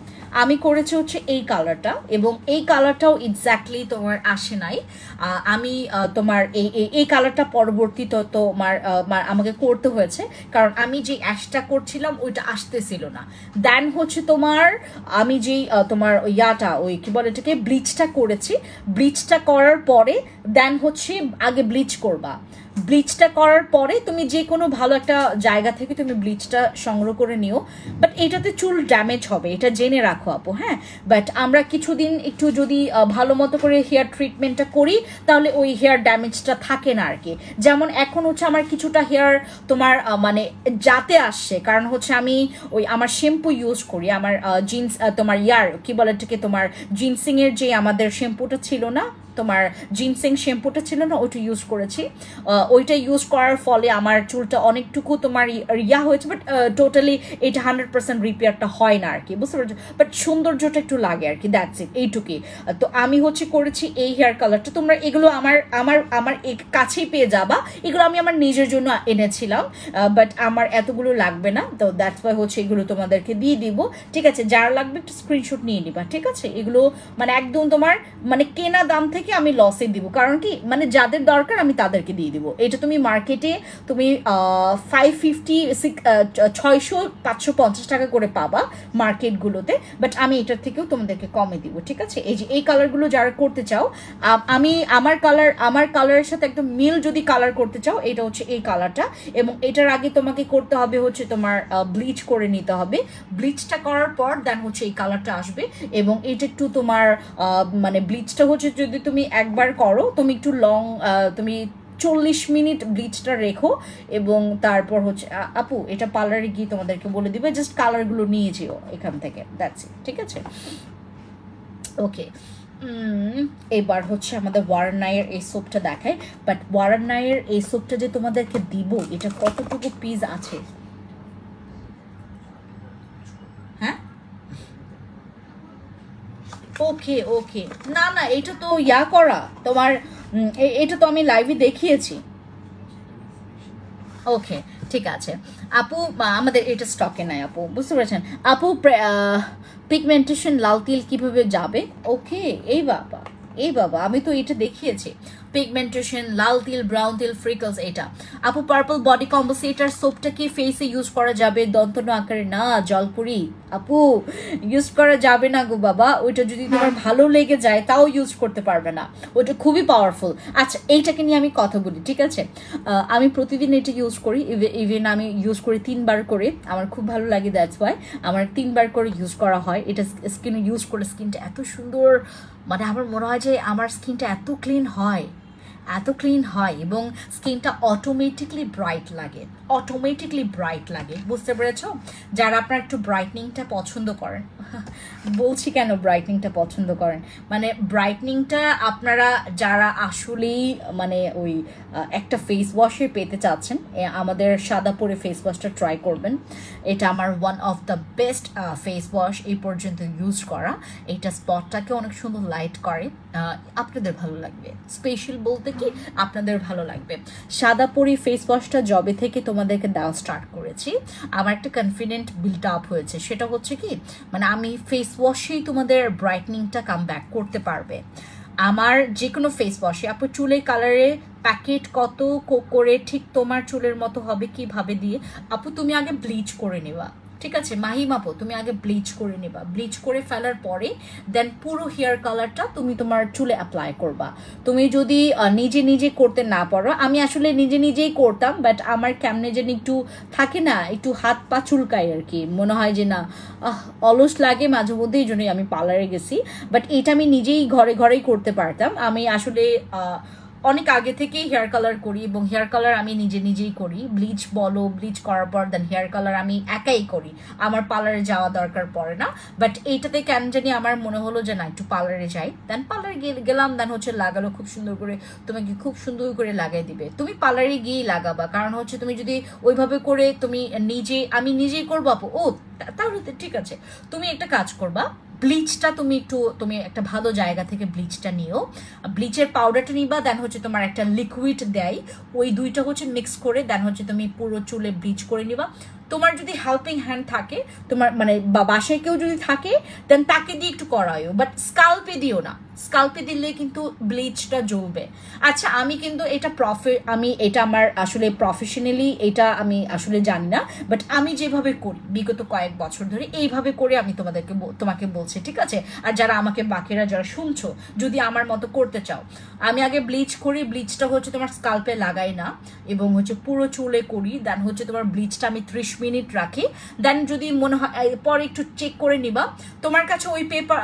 আমি করেছি হচ্ছে এই কালারটা, এবং এই কালারটাও এক্স্যাক্টলি তোমার আসে নাই। আমি তোমার এই কালারটা পরবর্তীতে তোমার আমাকে করতে হয়েছে, কারণ আমি যে অ্যাশটা করছিলাম ওইটা আসতেছিল না। দেন হচ্ছে তোমার আমি যেই তোমার ইয়াটা ওই কি বলে এটাকে ব্লিচটা করেছি, ব্লিচটা করার পরে দেন হচ্ছে আগে ব্লিচ করবা, ব্লিচটা করার পরে তুমি যে কোনো ভালো একটা জায়গা থেকে তুমি ব্লিচটা সংগ্রহ করে নিও, বাট এটাতে চুল ড্যামেজ হবে, এটা জেনে রাখো আপু। হ্যাঁ, বাট আমরা কিছুদিন একটু যদি ভালো মতো করে হেয়ার ট্রিটমেন্টটা করি তাহলে ওই হেয়ার ড্যামেজটা থাকে না আর কি। যেমন এখন হচ্ছে আমার কিছুটা হেয়ার তোমার মানে যাতে আসছে, কারণ হচ্ছে আমি ওই আমার শ্যাম্পু ইউজ করি, আমার জিন্স তোমার কি বলে এটাকে তোমার জিন্সিংয়ের যে আমাদের শ্যাম্পুটা ছিল না, তোমার জিনসিং শ্যাম্পুটা ছিল না, ওইটা ইউজ করেছি। ওইটা ইউজ করার ফলে আমার চুলটা অনেকটুকু তোমার হয়েছে, বাট টোটালি এটা 100% রিপেয়ারটা হয় না আর কি, বুঝতে পারছো, বাট সৌন্দর্যটা একটু লাগে আর কি, দ্যাটস ইট, এইটুকুই। তো আমি হচ্ছে করেছি এই হেয়ার কালারটা, তোমরা এগুলো আমার কাছেই পেয়ে যাবা, এগুলো আমি আমার নিজের জন্য এনেছিলাম, বাট আমার এতগুলো লাগবে না, তো দ্যাটস ওয়াই হচ্ছে এগুলো তোমাদেরকে দিয়ে দিব, ঠিক আছে। যারা লাগবে একটু স্ক্রিনশট নিয়ে নিবা, ঠিক আছে। এগুলো মানে একদম তোমার মানে কেনা দাম থেকে থেকে আমি লসে দিব, কারণ কি মানে যাদের দরকার আমি তাদেরকে দিয়ে দিব। এটা তুমি মার্কেটে তুমি 550 600-550 টাকা করে পাবা মার্কেটগুলোতে, বাট আমি এটার থেকেও তোমাদেরকে কমে দিব, ঠিক আছে? এই যে এই কালারগুলো যারা করতে চাও, আমি আমার কালারের সাথে একদম মিল যদি কালার করতে চাও, এটা হচ্ছে এই কালারটা। এবং এটার আগে তোমাকে করতে হবে হচ্ছে তোমার ব্লিচ করে নিতে হবে। ব্লিচটা করার পর দেন হচ্ছে এই কালারটা আসবে। এবং এটা একটু তোমার মানে ব্লিচটা হচ্ছে যদি তুমি একবার করো, তুমি একটু লং তুমি 40 মিনিট ব্লিচটা রেখো, এবং তারপর হচ্ছে আপু এটা পার্লারে গিয়ে তোমাদেরকে বলে দিবে, জাস্ট কালারগুলো নিয়ে যেও এখান থেকে, দ্যাটস ইট, ঠিক আছে? ওকে, এবার হচ্ছে আমাদের ওয়ারানাইয়ের এই সোপটা দেখায়। বাট ওয়ারানাইয়ের এই সোপটা যে তোমাদেরকে দিব, এটা কতটুকু পিস আছে? হ্যাঁ, ওকে ওকে, না না, এটা তো ইয়া করা তোমার, এটা তো আমি লাইভে দেখিয়েছি। ওকে, ঠিক আছে আপু, আমাদের এটা স্টকে নাই আপু, বুঝতে পেরেছেন আপু? পিগমেন্টেশন লাল তিল কিভাবে যাবে? ওকে, এই বাবা আমি তো এটা দেখিয়েছি, পিগমেন্টেশন লাল তিল, ব্রাউন তিল, ফ্রিকলস, এটা আপু। পার্পল বডি কম্পোসিটার সোপটা কি ফেসে ইউজ করা যাবে? দন্তন আকারে না, জলপুরি আপু ইউজ করা যাবে না গো বাবা, ওইটা যদি তোমার ভালো লেগে যায় তাও ইউজ করতে পারবে না, ওইটা খুবই পাওয়ারফুল। আচ্ছা, এইটাকে নিয়ে আমি কথা বলি, ঠিক আছে? আমি প্রতিদিন এটা ইউজ করি, ইভেন আমি ইউজ করি 3 বার করে, আমার খুব ভালো লাগে, দ্যাটস ওয়াই আমার 3 বার করে ইউজ করা হয়। এটা স্কিনে ইউজ করে স্কিনটা এত সুন্দর, মানে আমার মনে হয় যে আমার স্কিনটা এত ক্লিন হয় এবং স্কিনটা অটোমেটিকলি ব্রাইট লাগে, বুঝতে পেরেছো? যারা আপনারা একটু ব্রাইটনিংটা পছন্দ করেন, বলছি কেন ব্রাইটনিংটা পছন্দ করেন, মানে ব্রাইটনিংটা আপনারা যারা আসলেই মানে ওই একটা ফেস ওয়াশে পেতে চাচ্ছেন, আমাদের সাদা পরে ফেস ওয়াশটা ট্রাই করবেন। এটা আমার one of the best face wash এই পর্যন্ত ইউজ করা। এটা স্পটটাকে অনেক সুন্দর লাইট করে, আপনাদের ভালো লাগবে, স্পেশাল বলতে কি আপনাদের ভালো লাগবে। সাদা পরি ফেস ওয়াশটা জবে থেকে তোমাদেরকে দেওয়া স্টার্ট করেছি, আমার একটা কনফিডেন্ট বিল্ড আপ হয়েছে, সেটা হচ্ছে কি মানে আমি ফেস ওয়াশেই তোমাদের ব্রাইটনিংটা কাম ব্যাক করতে পারবে। আমার যে কোনো ফেস ওয়াশে আপু চুলের কালারে প্যাকেট কত করে ঠিক তোমার চুলের মতো হবে কিভাবে দিয়ে? আপু তুমি আগে ব্লিচ করে নেবা, ঠিক আছে মাহিম আপু, তুমি আগে ব্লিচ করে নেবা, ব্লিচ করে ফেলার পরে দেন পুরো হেয়ার কালারটা তুমি তোমার চুলে অ্যাপ্লাই করবা। তুমি যদি নিজে করতে না পারো, আমি আসলে নিজেই করতাম, বাট আমার কেমনে যেন একটু থাকে না, একটু হাত পা চুলকায় আর কি, মনে হয় যে না অলস লাগে মাঝে মধ্যে, এই জন্যই আমি পার্লারে গেছি। বাট এটা আমি নিজেই ঘরেই করতে পারতাম। আমি আসলে অনেক আগে থেকেই হেয়ার কালার করি, এবং হেয়ার কালার আমি নিজেই করি, ব্লিচ করার পর দেন হেয়ার কালার আমি একাই করি, আমার পার্লারে যাওয়া দরকার পড়ে না। বাট এইটাতে কেন জানি আমার মনে হলো যে না একটু পার্লারে যাই, দেন পার্লারে গেলাম, দেন হচ্ছে লাগালো খুব সুন্দর করে, তোমাকে খুব সুন্দর করে লাগাই দিবে। তুমি পার্লারে গিয়েই লাগাবা, কারণ হচ্ছে তুমি যদি ওইভাবে করে তুমি আমি নিজেই করবো আপু, ও তাহলে ঠিক আছে, তুমি একটা কাজ করবা, ব্লিচটা তুমি একটা ভালো জায়গা থেকে ব্লিচটা নিও, ব্লিচের পাউডারটা নিবা, দেন হচ্ছে তোমার একটা লিকুইড দেয়, ওই দুইটা হচ্ছে মিক্স করে দেন হচ্ছে তুমি পুরো চুলে ব্লিচ করে নিবা। তোমার যদি হেল্পিং হ্যান্ড থাকে, তোমার মানে বাসায় কেউ যদি থাকে, দেন তাকে দিয়ে একটু করায়ও, বাট স্কাল্পে দিও না, স্কাল্পে দিলে কিন্তু ব্লিচটা জ্বলবে। আচ্ছা, আমি কিন্তু এটা আমার আসলে প্রফেশনালি এটা আমি আসলে জানি না, বাট আমি যেভাবে করি বিগত কয়েক বছর ধরে এইভাবে করে আমি তোমাকে বলছি, ঠিক আছে? আর যারা আমাকে বাকিরা যারা শুনছো, যদি আমার মতো করতে চাও, আমি আগে ব্লিচ করি, ব্লিচটা হচ্ছে তোমার স্কাল্পে লাগাই না, এবং হচ্ছে পুরো চুলে করি, দেন হচ্ছে তোমার ব্লিচটা আমি 30 মিনিট রাখি, দেন যদি মনে হয় পরে একটু চেক করে নিবা তোমার কাছে ওই পেপার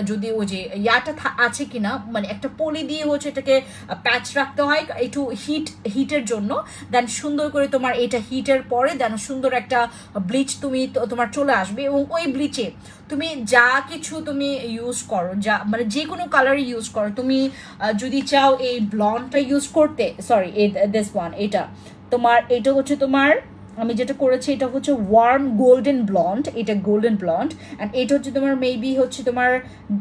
যদি ওই যে ইয়াটা আছে কিনা, মানে একটা পলি দিয়ে হচ্ছে এটাকে প্যাচ রাখতে হয় একটু হিটের জন্য, দেন সুন্দর করে তোমার এটা হিটের পরে দেন সুন্দর একটা ব্লিচ তোমার চলে আসবে। এবং ওই ব্লিচে তুমি যা কিছু তুমি ইউজ করো, মানে যে কোনো কালার ইউজ করো, তুমি যদি চাও এই ব্লন্ডটা ইউজ করতে, সরি এটা হচ্ছে তোমার আমি যেটা করেছি, এটা হচ্ছে ওয়ার্ম গোল্ডেন ব্লন্ড, এটা গোল্ডেন ব্লন্ড, অ্যান্ড এটা হচ্ছে তোমার মেবি হচ্ছে তোমার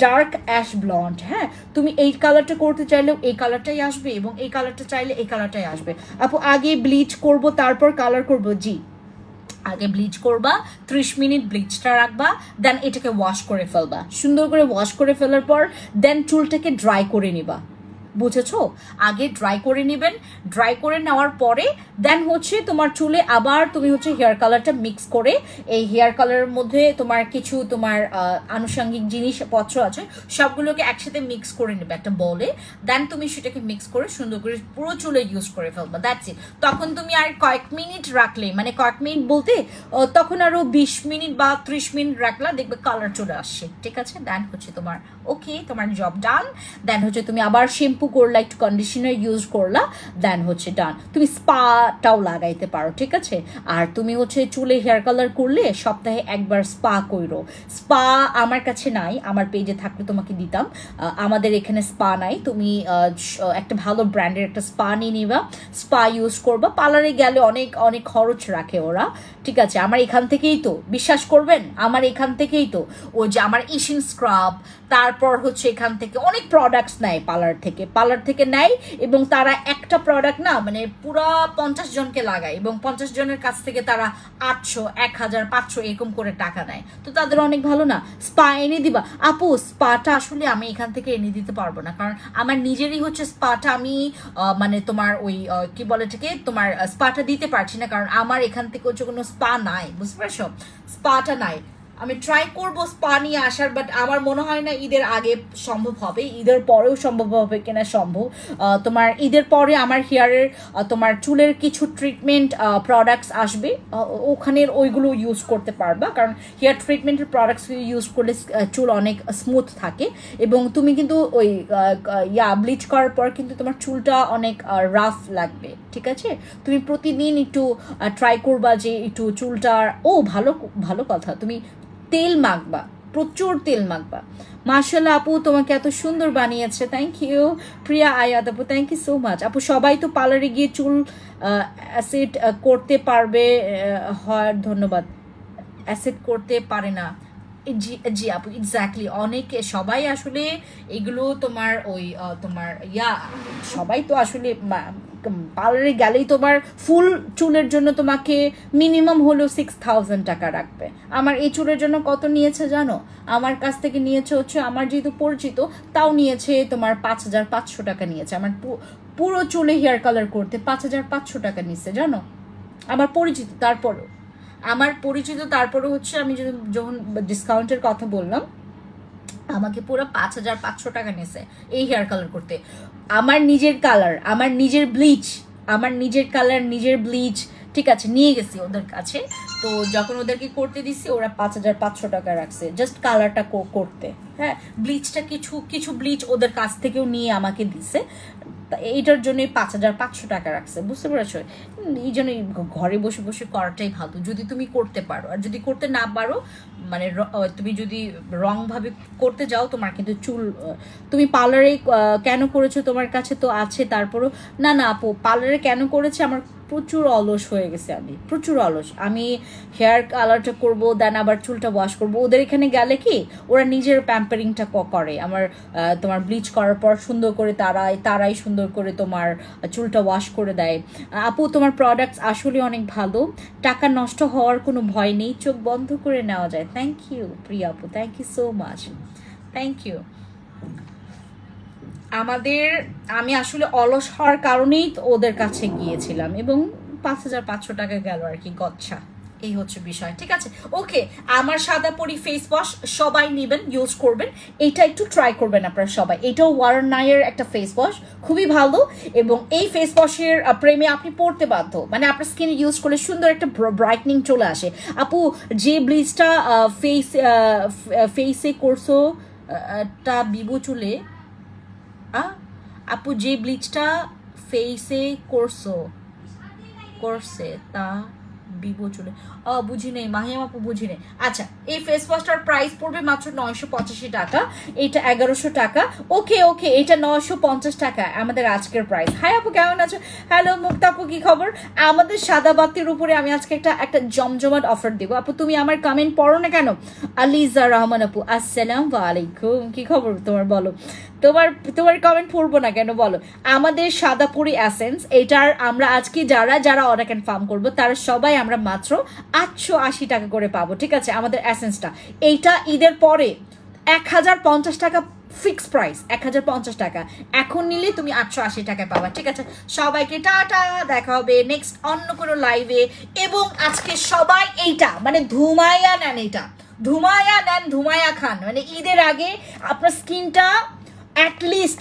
ডার্ক অ্যাশ ব্লন্ড। হ্যাঁ, তুমি এই কালারটা করতে চাইলেও এই কালারটাই আসবে, এবং এই কালারটা চাইলে এই কালারটাই আসবে। আপু আগে ব্লিচ করব তারপর কালার করব? জি, আগে ব্লিচ করবা, 30 মিনিট ব্লিচটা রাখবা, দেন এটাকে ওয়াশ করে ফেলবা। সুন্দর করে ওয়াশ করে ফেলার পর দেন চুলটাকে ড্রাই করে নিবা। বুঝেছো? আগে ড্রাই করে নেবেন, ড্রাই করে নেওয়ার পরে দেন হচ্ছে তোমার চুলে আবার তুমি হচ্ছে হেয়ার কালারটা মিক্স করে, এই হেয়ার কালারের মধ্যে তোমার কিছু তোমার আনুষঙ্গিক জিনিসপত্র আছে সবগুলোকে একসাথে মিক্স করে নেবে একটা বলে, দেন তুমি সেটাকে মিক্স করে সুন্দর করে পুরো চুলে ইউজ করে ফেলবা। That's it. তখন তুমি আর কয়েক মিনিট রাখলে, মানে কয়েক মিনিট বলতে তখন আরো 20 মিনিট বা 30 মিনিট রাখলা, দেখবে কালার চলে আসছে। ঠিক আছে? দেন হচ্ছে তোমার ওকে, তোমার জব ডান। দেন হচ্ছে তুমি আবার শ্যাম্পু করলা, একটু কন্ডিশনার ইউজ করলা, দেন হচ্ছে ডান। তুমি স্পাটাও লাগাইতে পারো। ঠিক আছে? আর তুমি হচ্ছে চুলে হেয়ার কালার করলে সপ্তাহে একবার স্পা কইরো। স্পা আমার কাছে নাই, আমার পেজে থাকলে তোমাকে দিতাম। আমাদের এখানে স্পা নাই। তুমি একটা ভালো ব্র্যান্ডের একটা স্পা নিয়ে নিবা, স্পা ইউজ করবা। পার্লারে গেলে অনেক অনেক খরচ রাখে ওরা। ঠিক আছে? আমার এখান থেকেই তো, বিশ্বাস করবেন, আমার এখান থেকেই তো ওই যে আমার ইশিন স্ক্রাব, তারপর হচ্ছে এখান থেকে অনেক প্রোডাক্টস নেয় পার্লার থেকে নেয়, এবং তারা একটা প্রোডাক্ট না মানে পুরা 50 জনকে লাগায়, এবং 50 জনের কাছ থেকে তারা 800, 1000, 500 এরকম করে টাকা নেয়। তো তাদের অনেক ভালো না? স্পা এনে দিবা। আপু স্পাটা আসলে আমি এখান থেকে এনে দিতে পারবো না, কারণ আমার নিজেরই হচ্ছে স্পাটা আমি মানে তোমার ওই কি বলে এটাকে, তোমার স্পাটা দিতে পারছি না, কারণ আমার এখান থেকে হচ্ছে কোনো স্পা নাই। বুঝতে পারছো? স্পাটা নাই। আমি ট্রাই করবো স্পা নিয়ে আসার, বাট আমার মনে হয় না ঈদের আগে সম্ভব হবে, ঈদের পরেও সম্ভব হবে কিনা সম্ভব। তোমার ঈদের পরে আমার হেয়ারের তোমার চুলের কিছু ট্রিটমেন্ট প্রোডাক্টস আসবে, ওখানের ওইগুলো ইউজ করতে পারবা, কারণ হেয়ার ট্রিটমেন্টের প্রোডাক্টস ইউজ করলে চুল অনেক স্মুথ থাকে, এবং তুমি কিন্তু ওই ব্লিচ করার পর কিন্তু তোমার চুলটা অনেক রাফ লাগবে। ঠিক আছে? তুমি প্রতিদিন একটু ট্রাই করবা যে একটু চুলটার ভালো ভালো কথা, তুমি তেল মাখবা, প্রচুর তেল মাখবা। মাশাআল্লাহ আপু তোমাকে এত সুন্দর বানিয়েছে, থ্যাংক ইউ। প্রিয়া আয়াত আপু, থ্যাংক ইউ সো মাচ। আপু সবাই তো পার্লারে গিয়ে চুল অ্যাসিড করতে পারবে, হয় ধন্যবাদ। অ্যাসিড করতে পারে না, জি জি আপু, এক্স্যাক্টলি। অনেকে সবাই আসলে এগুলো তোমার ওই তোমার সবাই তো আসলে পার্লারে গেলেই তোমার ফুল চুলের জন্য তোমাকে মিনিমাম হলেও 6000 টাকা রাখবে। আমার এই চুলের জন্য কত নিয়েছে জানো? আমার কাছ থেকে নিয়েছে হচ্ছে, আমার যেহেতু পরিচিত, তাও নিয়েছে তোমার 5500 টাকা নিয়েছে। আমার পুরো চুলে হেয়ার কালার করতে 5500 টাকা নিচ্ছে জানো? আমার পরিচিত, তারপরে হচ্ছে আমি যখন ডিসকাউন্টের কথা বললাম, আমাকে পুরো 5500 টাকা নিয়েছে এই হেয়ার কালার করতে। আমার নিজের কালার, আমার নিজের ব্লিচ, ঠিক আছে, নিয়ে গেছি ওদের কাছে। তো যখন ওদেরকে করতে দিচ্ছি, ওরা 5500 টাকা রাখছে জাস্ট কালারটা করতে। হ্যাঁ, ব্লিচটা কিছু ব্লিচ ওদের কাছ থেকেও নিয়ে আমাকে দিছে, এইটার জন্য 5500 টাকা রাখছে। বুঝতে পেরেছো? এই জন্য ঘরে বসে বসে করাটাই ভালো, যদি তুমি করতে পারো। আর যদি করতে না পারো, মানে তুমি যদি রং ভাবে করতে যাও, তোমার কিন্তু চুল, তুমি পার্লারে কেন করেছো, তোমার কাছে তো আছে, তারপরও না আপু পার্লারে কেন করেছে, আমার প্রচুর অলস হয়ে গেছে, প্রচুর অলস। আমি হেয়ার কালারটা করবো, দেন আবার চুলটা ওয়াশ করবো। ওদের এখানে গেলে কি ওরা নিজের প্যাম্পারিংটা করে, আমার তোমার ব্লিচ করার পর সুন্দর করে তারাই সুন্দর করে তোমার চুলটা ওয়াশ করে দেয়। আপু তোমার প্রোডাক্টস আসলে অনেক ভালো, টাকা নষ্ট হওয়ার কোনো ভয় নেই, চোখ বন্ধ করে নেওয়া যায়। থ্যাংক ইউ প্রিয়া আপু, thank you so much, thank you. আমি আসলে অলস হওয়ার কারণেই ওদের কাছে গিয়েছিলাম, এবং 5500 টাকা গেল আর কি, গচ্ছা। এই হচ্ছে বিষয়। ঠিক আছে? ওকে, আমার সাদা পরি ফেস ওয়াশ সবাই নেবেন, ইউজ করবেন। এইটা একটু ট্রাই করবেন আপনারা সবাই। এটাও ওয়ারনাইয়ের একটা ফেস ওয়াশ, খুবই ভালো, এবং এই ফেস ওয়াশের প্রেমে আপনি পড়তে বাধ্য। মানে আপনার স্কিনে ইউজ করলে সুন্দর একটা ব্রাইটনিং চলে আসে। আপু যে ব্লিচটা ফেসে করছো তা বিবো চুলে, আপু যে ব্লিচটা ফেসে করছে তা বিবো চুলে, বুঝি নেই মাহিম আপু, বুঝি নেই। আচ্ছা, এই ফেস ওয়াশটার প্রাইস পড়বে মাত্র 985 টাকা, এটা 1100 টাকা। ওকে, এটা 950 টাকা আমাদের আজকের প্রাইস। হাই আপু, কেমন আছো? হ্যালো মুক্তা আপু, কি খবর? আমাদের সাদা বাতির উপরে আমি আজকে একটা জমজমাট অফার দেবো। আপু তুমি আমার কমেন্ট পড়ো না কেন? আলিজা রহমান আপু, আসসালামু আলাইকুম, কি খবর তোমার, বলো। তোমার কমেন্ট পড়বো না কেন বলো? আমাদের সাদাপুরি এসেন্স, এটার আমরা আজকে যারা অর্ডার কনফার্ম করবো, তারা সবাই এটাই আমরা মাত্র 880 টাকা করে পাবো, ঠিক আছে? আমাদের এসেন্সটা এইটা ঈদের পরে 1050 টাকা ফিক্স প্রাইস, 1050 টাকা। এখন নিলে তুমি 880 টাকায় পাবা, ঠিক আছে? সবাইকে টাটা, দেখা হবে নেক্সট অন্য কোনো লাইভে। এবং আজকে সবাই এইটা মানে ধুমায়া নেন, এটা ধুমায়া নেন, ধুমায়া খান। মানে ঈদের আগে আপনার স্কিনটা অ্যাটলিস্ট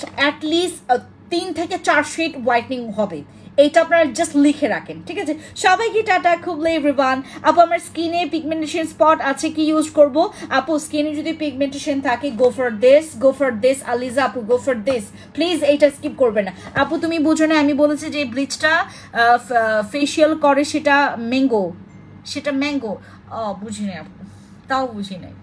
3 থেকে 4 শেড হোয়াইটনিং হবে। এইটা আপনারা জাস্ট লিখে রাখেন, ঠিক আছে? সবাইকে টাটা, খুব এভরিওয়ান। আপু আমার স্কিনে পিগমেন্টেশন স্পট আছে, কি ইউজ করব? আপু স্কিনে যদি পিগমেন্টেশন থাকে গো ফর দিস আলিজা আপু, গো ফর দিস প্লিজ, এইটা স্কিপ করবে না। আপু তুমি বুঝো না, আমি বলেছি যে ব্লিচটা ফেশিয়াল করে সেটা ম্যাঙ্গো, বুঝি না আপু, তাও বুঝি নাই।